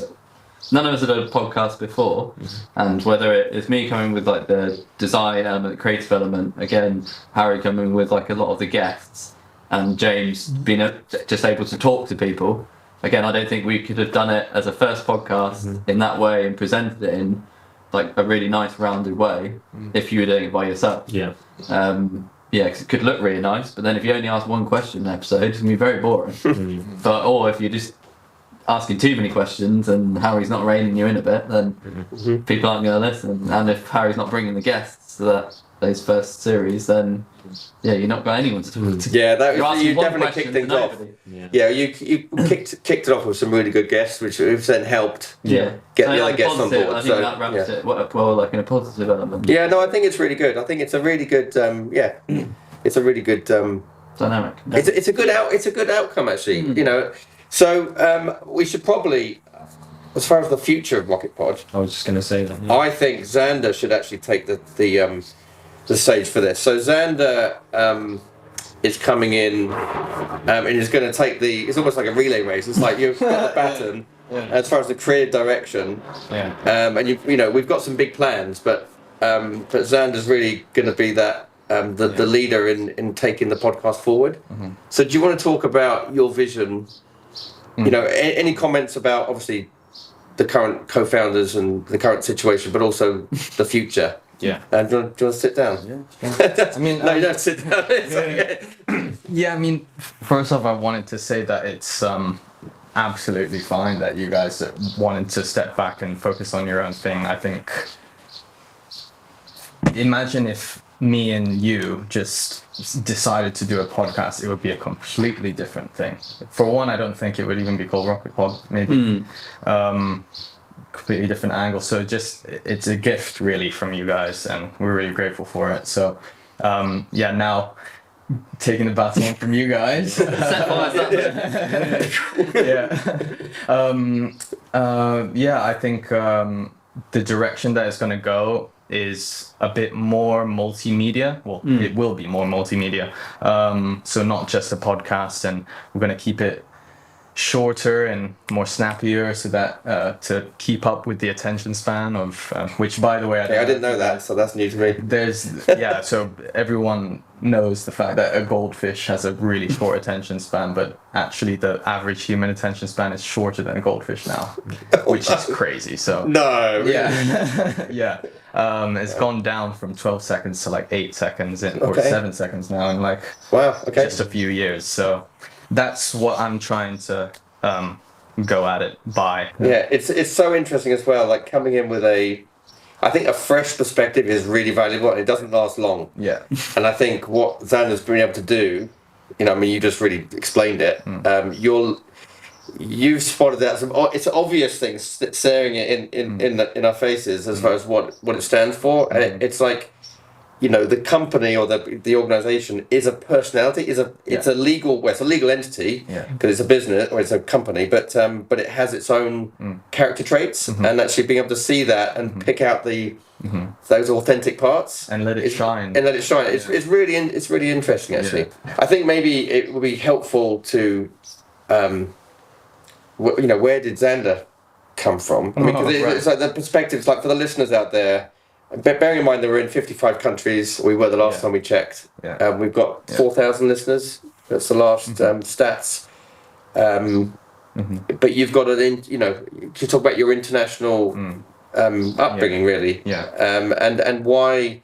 None of us had done a podcast before, and whether it's me coming with like the design element, creative element, again, Harry coming with like a lot of the guests. And James being just able to talk to people. Again, I don't think we could have done it as a first podcast in that way and presented it in like a really nice rounded way if you were doing it by yourself. Yeah. Yeah, because it could look really nice, but then if you only ask one question an episode, it's going to be very boring. Or if you're just asking too many questions and Harry's not reining you in a bit, then people aren't going to listen. And if Harry's not bringing the guests to those first series, then you're not got anyone to talk to. Yeah, you definitely kicked things off. Yeah, you kicked it off with some really good guests, which have then helped get the other guests on board. I think that wraps it well, like in a positive element. Yeah, no, I think it's really good. I think it's a really good, it's a really good dynamic. It's a good outcome actually. You know, so we should probably. As far as the future of Rocket Pod, I was just going to say that. I think Zander should actually take the stage for this. So Zander is coming in and is going to take it's almost like a relay race. It's like you've got the baton as far as the creative direction. And you know, we've got some big plans, but Zander's really going to be that the leader in taking the podcast forward. So do you want to talk about your vision? You know, any comments about obviously the current co-founders and the current situation, but also the future? Yeah. Do you want to sit down? Yeah. I mean, no, you don't sit down. Yeah, I mean, first off, I wanted to say that it's absolutely fine that you guys wanted to step back and focus on your own thing. I think, imagine if me and you just decided to do a podcast, it would be a completely different thing. For one, I don't think it would even be called Rocket Pod, maybe. Completely different angle. So it's a gift really from you guys, and we're really grateful for it. So now taking the baton from you guys. I think the direction that it's going to go is a bit more multimedia. Well, it will be more multimedia. So not just a podcast, and we're going to keep it shorter and more snappier so that to keep up with the attention span of which, by the way, I didn't know that, so that's new to me. So everyone knows the fact that a goldfish has a really short attention span, but actually the average human attention span is shorter than a goldfish now, which is crazy. So it's gone down from 12 seconds to like 8 seconds or 7 seconds now in like just a few years. So that's what I'm trying to go at it by. Yeah, it's so interesting as well. Like coming in with I think a fresh perspective is really valuable, and it doesn't last long. Yeah. And I think what Zander's been able to do, you know, I mean, you just really explained it. You've spotted that it's obvious things staring it in our faces as far as what it stands for. And it's like you know, the company or the organization is a personality, it's a legal, well, it's a legal entity because it's a business or it's a company, but it has its own character traits, and actually being able to see that and pick out those authentic parts and let it shine. It's really interesting actually. I think maybe it would be helpful to, you know, where did Zander come from? I mean, because it's like the perspectives, like for the listeners out there. Bearing in mind that we're in 55 countries, we were the last time we checked. We've got 4,000 listeners. That's the last stats. But you've got you know, to talk about your international upbringing, really. And why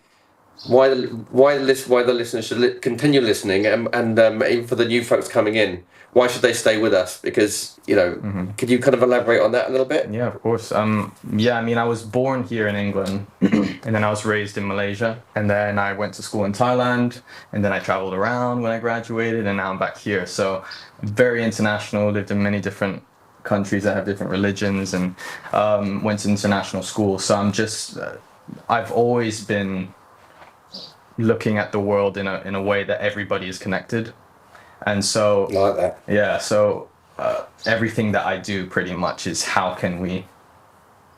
the listeners should continue listening, and even for the new folks coming in, why should they stay with us? Because, you know, could you kind of elaborate on that a little bit? Yeah, of course. I mean, I was born here in England, and then I was raised in Malaysia, and then I went to school in Thailand, and then I traveled around when I graduated, and now I'm back here. So very international, lived in many different countries that have different religions, and went to international school. So I'm just, I've always been looking at the world in a way that everybody is connected. And so, like that. Yeah, so everything that I do pretty much is how can we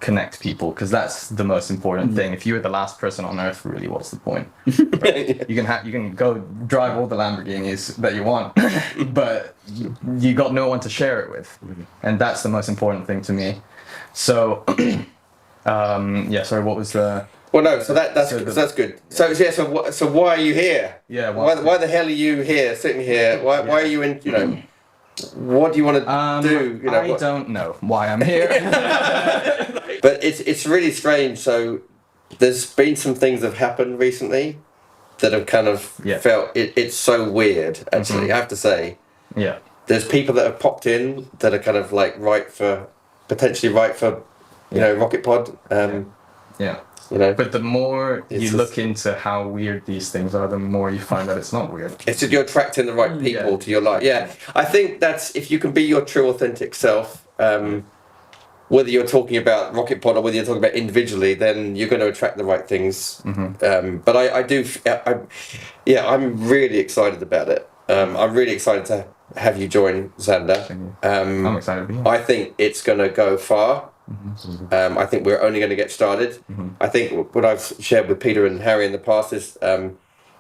connect people, because that's the most important thing. If you're the last person on earth, really, what's the point? Right? you can go drive all the Lamborghinis that you want, but you got no one to share it with, and that's the most important thing to me. So, sorry, what was the? Well, no. So that's good. So why are you here? Yeah. Why the hell are you here, sitting here? Why are you in? You know, what do you want to do? You know, I don't know why I'm here. But it's really strange. So there's been some things that have happened recently that have kind of felt it's so weird. Actually, I have to say. Yeah. There's people that have popped in that are kind of like potentially right for, you know, Rocket Pod. You know, but the more you look into how weird these things are, the more you find that it's not weird. It's just you're attracting the right people to your life. Yeah, I think that's, if you can be your true authentic self, whether you're talking about Rocket Pod or whether you're talking about individually, then you're going to attract the right things. But I'm really excited about it. I'm really excited to have you join Zander. I'm excited to be here. I think it's going to go far. I think we're only going to get started. I think what I've shared with Peter and Harry in the past is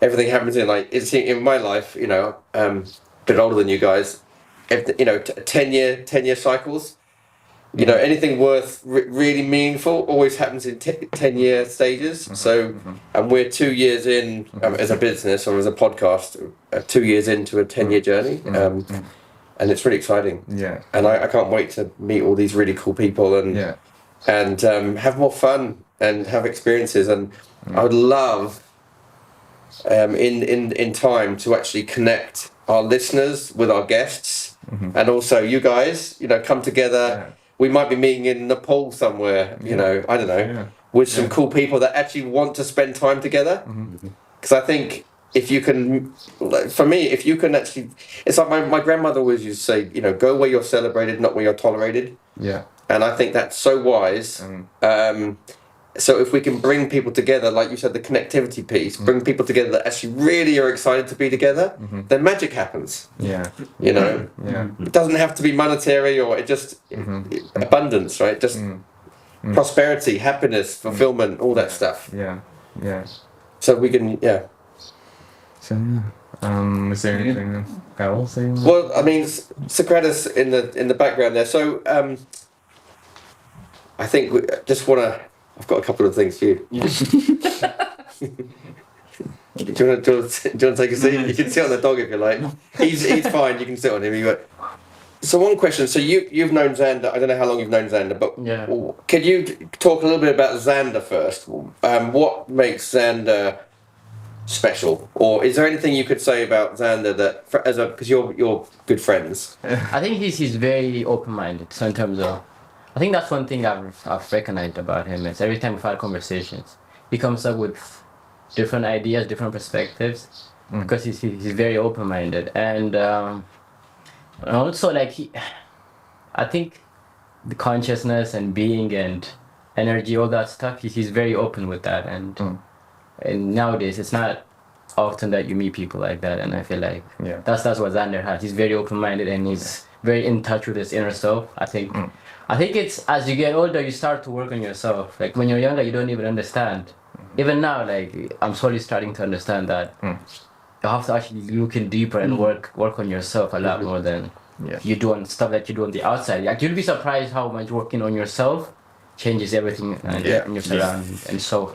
everything happens in my life. You know, a bit older than you guys. You know, 10-year cycles. You know, anything worth really meaningful always happens in 10-year stages. So, and we're 2 years in as a business or as a podcast, 2 years into a 10-year journey. And it's really exciting. Yeah. And I can't wait to meet all these really cool people and have more fun and have experiences. And I would love in time to actually connect our listeners with our guests, and also you guys, you know, come together. We might be meeting in Nepal somewhere, you know, I don't know, with some cool people that actually want to spend time together. Because I think if you can, for me, if you can actually, it's like my grandmother always used to say, you know, go where you're celebrated, not where you're tolerated. Yeah. And I think that's so wise. So if we can bring people together, like you said, the connectivity piece, bring people together that actually really are excited to be together, then magic happens. Yeah. You know? It doesn't have to be monetary or it just, abundance, right? Just prosperity, happiness, fulfillment, all that stuff. Yeah. So we can, So is there anything else? Well, I mean, Socrates in the background there. So I think we just want to. I've got a couple of things for you. Do you want to take a seat? You can sit on the dog if you like. He's fine. You can sit on him. So one question. So you've known Zander. I don't know how long you've known Zander, but could you talk a little bit about Zander first? What makes Zander special, or is there anything you could say about Zander that, because you're good friends? I think he's very open-minded. So in terms of, I think that's one thing I've recognized about him is every time we've had conversations, he comes up with different ideas, different perspectives, because he's very open-minded, and also like I think the consciousness and being and energy, all that stuff, he's very open with that, and And nowadays, it's not often that you meet people like that, and I feel like that's what Zander has. He's very open-minded and he's very in touch with his inner self. I think it's as you get older, you start to work on yourself. Like when you're younger, you don't even understand. Even now, like I'm slowly starting to understand that you have to actually look in deeper and work on yourself a lot more than you do on stuff that you do on the outside. Like you'll be surprised how much working on yourself changes everything in your surroundings. And so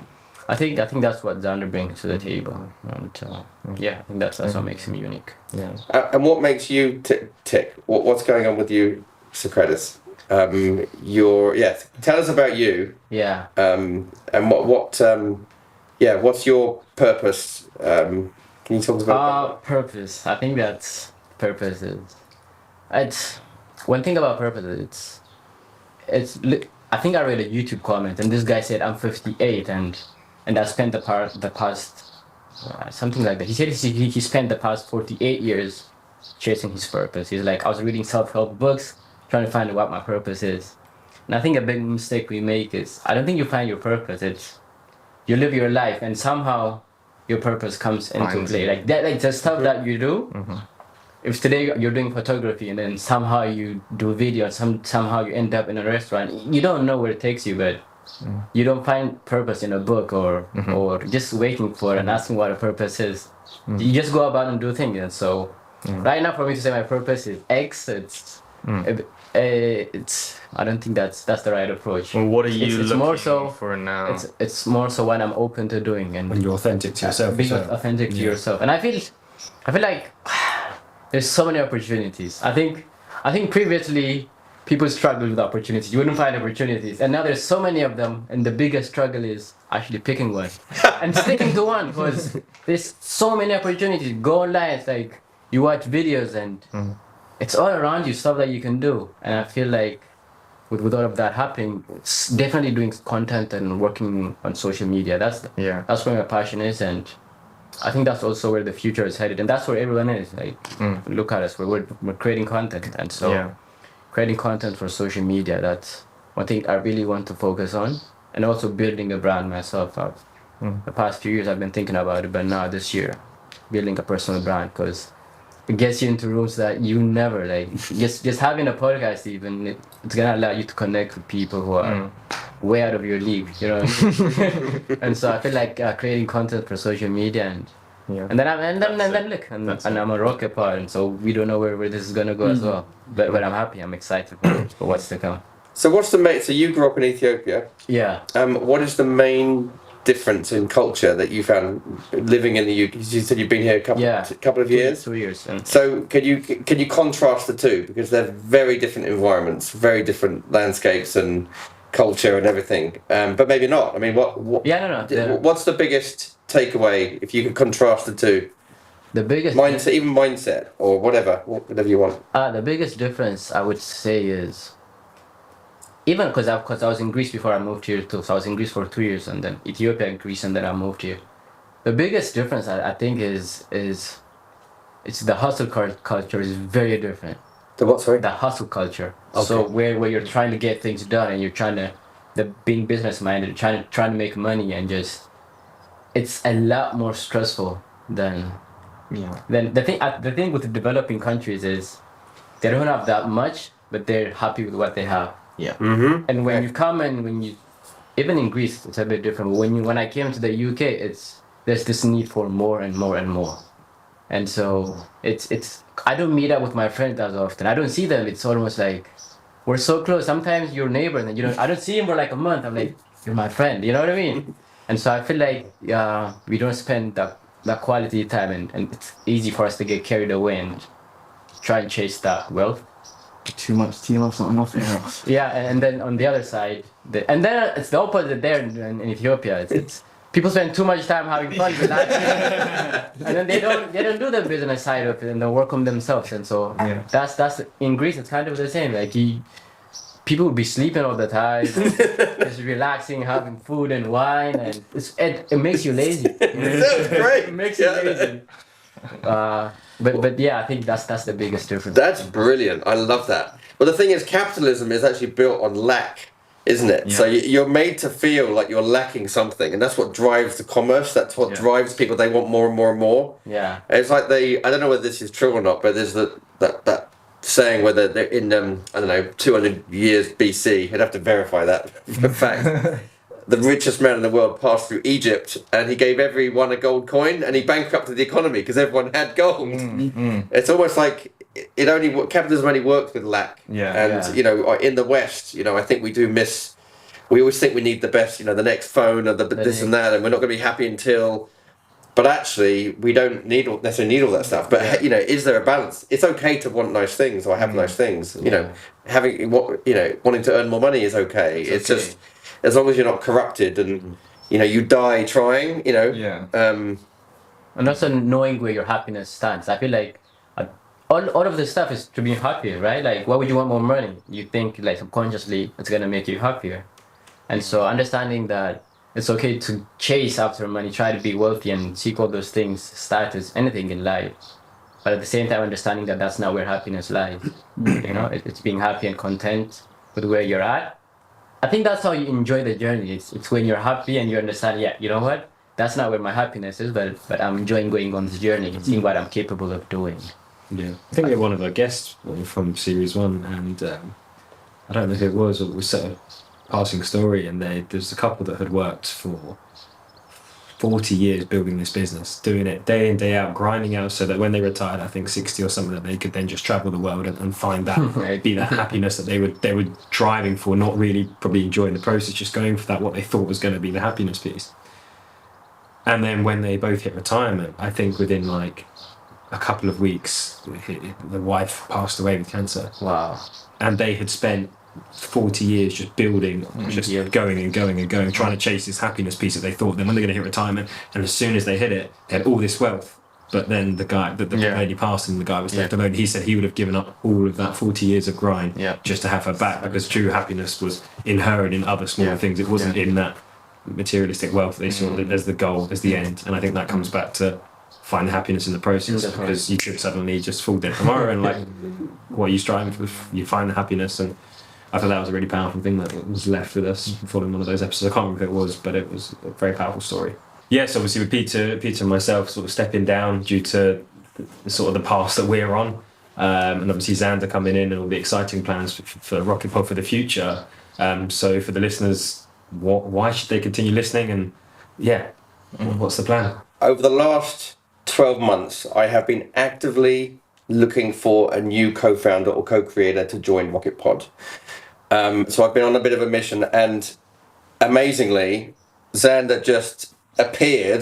I think that's what Zander brings to the table, and I think that's what makes him unique. Yeah. And what makes you tick? What's going on with you, Socrates? Tell us about you. Yeah. And what's your purpose? Can you talk about purpose? I think that's purpose it's one thing about purpose. I think I read a YouTube comment and this guy said I'm 58 and I spent the past something like that. He said he spent the past 48 years chasing his purpose. He's like, I was reading self-help books, trying to find out what my purpose is. And I think a big mistake we make is, I don't think you find your purpose. It's, you live your life and somehow your purpose comes into play. Like that, like the stuff that you do. If today you're doing photography and then somehow you do video, somehow you end up in a restaurant, you don't know where it takes you, but you don't find purpose in a book or just waiting for and asking what a purpose is. You just go about and do things. And so right now for me to say my purpose is X, it's I don't think that's the right approach. Well, what are you it's looking more so for now? It's more so what I'm open to doing and when you're authentic to yourself. Being authentic to yourself. And I feel like there's so many opportunities. I think previously people struggled with opportunities. You wouldn't find opportunities. And now there's so many of them and the biggest struggle is actually picking one and sticking to one because there's so many opportunities. Go online, it's like you watch videos and it's all around you, stuff that you can do. And I feel like with all of that happening, it's definitely doing content and working on social media. That's where my passion is, and I think that's also where the future is headed, and that's where everyone is. Like, look at us, we're creating content, and so creating content for social media. That's one thing I really want to focus on, and also building a brand myself. The past few years I've been thinking about it, but now this year, building a personal brand because it gets you into rooms that you never like. Just having a podcast, even it's gonna allow you to connect with people who are way out of your league. You know what I mean? And so I feel like creating content for social media and then I'm a rocket pod, and so we don't know where this is gonna go as well. But I'm happy. I'm excited for what's to come. So so you grew up in Ethiopia. Yeah. What is the main difference in culture that you found living in the UK? You said you've been here a couple of years. 2 years. So can you contrast the two, because they're very different environments, very different landscapes and culture and everything. But maybe not. I mean, what? Yeah, no. What's the biggest takeaway if you could contrast the two? The biggest mindset or whatever you want. The biggest difference I would say is, even because I was in Greece before I moved here too, so I was in Greece for 2 years and then Ethiopia, Greece, and then I moved here. The biggest difference I think is it's the hustle culture is very different. The what? Sorry. The hustle culture. Okay. So where you're trying to get things done and you're trying to being business minded, trying to make money, and just it's a lot more stressful than the thing with the developing countries is they don't have that much, but they're happy with what they have. Yeah. And when you come and even in Greece it's a bit different. But when I came to the UK, there's this need for more and more and more. And so it's I don't meet up with my friends as often. I don't see them. It's almost like we're so close. Sometimes you're neighbors and I don't see him for like a month. I'm like, you're my friend. You know what I mean? And so I feel like we don't spend that quality time, and it's easy for us to get carried away and try and chase that wealth. Too much tea, not enough else. Yeah, and then on the other side, and then it's the opposite there in Ethiopia. It's people spend too much time having fun, and then they don't do the business side of it, and they work on themselves. And so that's in Greece. It's kind of the same. Like people would be sleeping all the time, just relaxing, having food and wine, and it makes you lazy. That's great. It makes you lazy. But yeah, I think that's the biggest difference. That's brilliant. I love that. Well, the thing is, capitalism is actually built on lack. isn't it? So you're made to feel like you're lacking something, and that's what drives the commerce. That's what drives people. They want more and more and more. Yeah. It's like I don't know whether this is true or not, but there's that saying whether they're in 200 years BC. I'd have to verify that for fact. The richest man in the world passed through Egypt, and he gave everyone a gold coin, and he bankrupted the economy because everyone had gold. It's almost like capitalism only works with lack. In the West, I think we do miss. We always think we need the best, the next phone or this and that, and we're not going to be happy until. But actually, we don't necessarily need all that stuff. But is there a balance? It's okay to want nice things or have nice things. Wanting to earn more money is okay. It's just as long as you're not corrupted and you die trying. And also knowing where your happiness stands. I feel like all of this stuff is to be happier, right? Like, why would you want more money? You think like subconsciously it's gonna make you happier, and so understanding that. It's okay to chase after money, try to be wealthy and seek all those things, status, anything in life. But at the same time, understanding that that's not where happiness lies. It's being happy and content with where you're at. I think that's how you enjoy the journey. It's when you're happy and you understand, you know what? That's not where my happiness is, but I'm enjoying going on this journey and seeing what I'm capable of doing. Yeah. I think we had one of our guests from Series 1, and I don't know who it was, or we set a passing story, and there's a couple that had worked for 40 years building this business, doing it day in, day out, grinding out, so that when they retired, I think 60 or something, that they could then just travel the world and find that, be that happiness that they were driving for, not really probably enjoying the process, just going for that, what they thought was going to be the happiness piece. And then when they both hit retirement, I think within like a couple of weeks, the wife passed away with cancer. Wow. And they had spent 40 years just building, going and going and going, trying to chase this happiness piece that they thought then when they're going to hit retirement, and as soon as they hit it, they had all this wealth. But then the lady passed and the guy was left alone. He said he would have given up all of that 40 years of grind just to have her back, because true happiness was in her and in other smaller things. It wasn't in that materialistic wealth they saw as the goal, as the end. And I think that comes back to find happiness in the process, because you could suddenly just fall dead tomorrow and like, what are you striving for? You find the happiness. And I thought that was a really powerful thing that was left with us following one of those episodes. I can't remember who it was, but it was a very powerful story. Yes, obviously with Peter and myself sort of stepping down due to sort of the path that we're on, and obviously Zander coming in and all the exciting plans for Rocket Pod for the future. So for the listeners, why should they continue listening? And what's the plan? Over the last 12 months, I have been actively looking for a new co-founder or co-creator to join Rocket Pod. So I've been on a bit of a mission, and amazingly, Zander just appeared,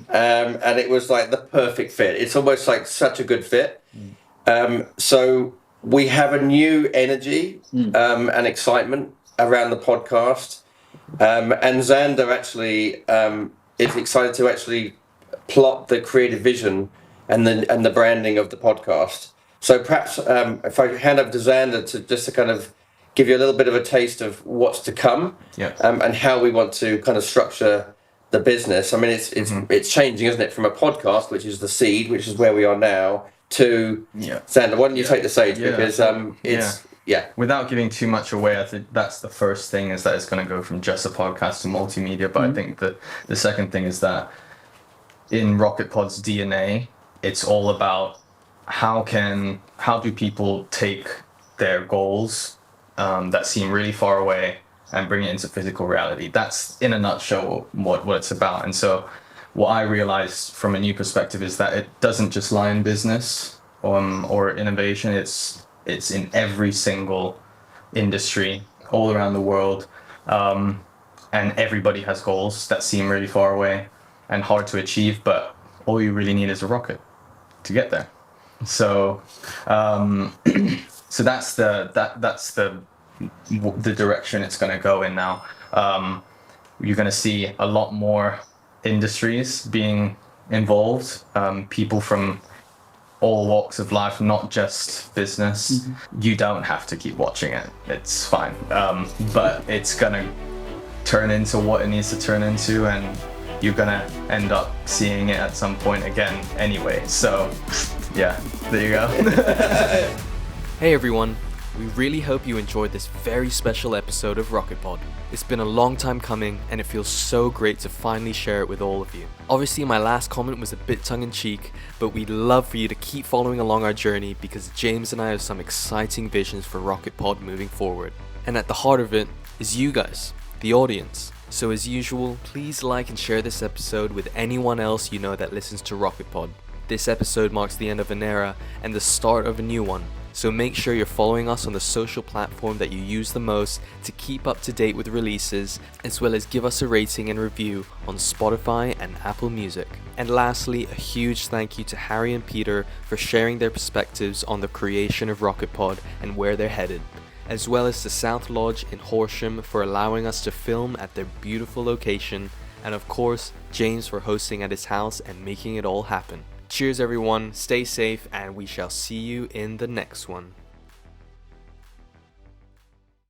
and it was like the perfect fit. It's almost like such a good fit. So we have a new energy and excitement around the podcast, and Zander actually is excited to actually plot the creative vision and the branding of the podcast. So perhaps if I hand over to Zander to kind of give you a little bit of a taste of what's to come, and how we want to kind of structure the business. I mean, it's changing, isn't it, from a podcast, which is the seed, which is where we are now, to Zander. Why don't you take the stage, because it's Without giving too much away, I think that's the first thing, is that it's going to go from just a podcast to multimedia. But I think that the second thing is that in Rocket Pod's DNA, it's all about how do people take their goals that seem really far away and bring it into physical reality. That's in a nutshell what it's about. And so what I realized from a new perspective is that it doesn't just lie in business or innovation. It's in every single industry all around the world, and everybody has goals that seem really far away and hard to achieve, but all you really need is a rocket to get there. So so that's the direction it's going to go in now. You're going to see a lot more industries being involved, people from all walks of life, not just business. You don't have to keep watching it, it's fine, but it's going to turn into what it needs to turn into, and you're going to end up seeing it at some point again anyway. So yeah, there you go. Hey everyone, We really hope you enjoyed this very special episode of Rocket Pod. It's been a long time coming and it feels so great to finally share it with all of you. Obviously my last comment was a bit tongue-in-cheek, but we'd love for you to keep following along our journey because James and I have some exciting visions for Rocket Pod moving forward. And at the heart of it is you guys, the audience. So as usual, please like and share this episode with anyone else you know that listens to Rocket Pod. This episode marks the end of an era and the start of a new one. So make sure you're following us on the social platform that you use the most to keep up to date with releases, as well as give us a rating and review on Spotify and Apple Music. And lastly, a huge thank you to Harry and Peter for sharing their perspectives on the creation of Rocket Pod and where they're headed, as well as to South Lodge in Horsham for allowing us to film at their beautiful location, and of course, James for hosting at his house and making it all happen. Cheers everyone, stay safe, and we shall see you in the next one.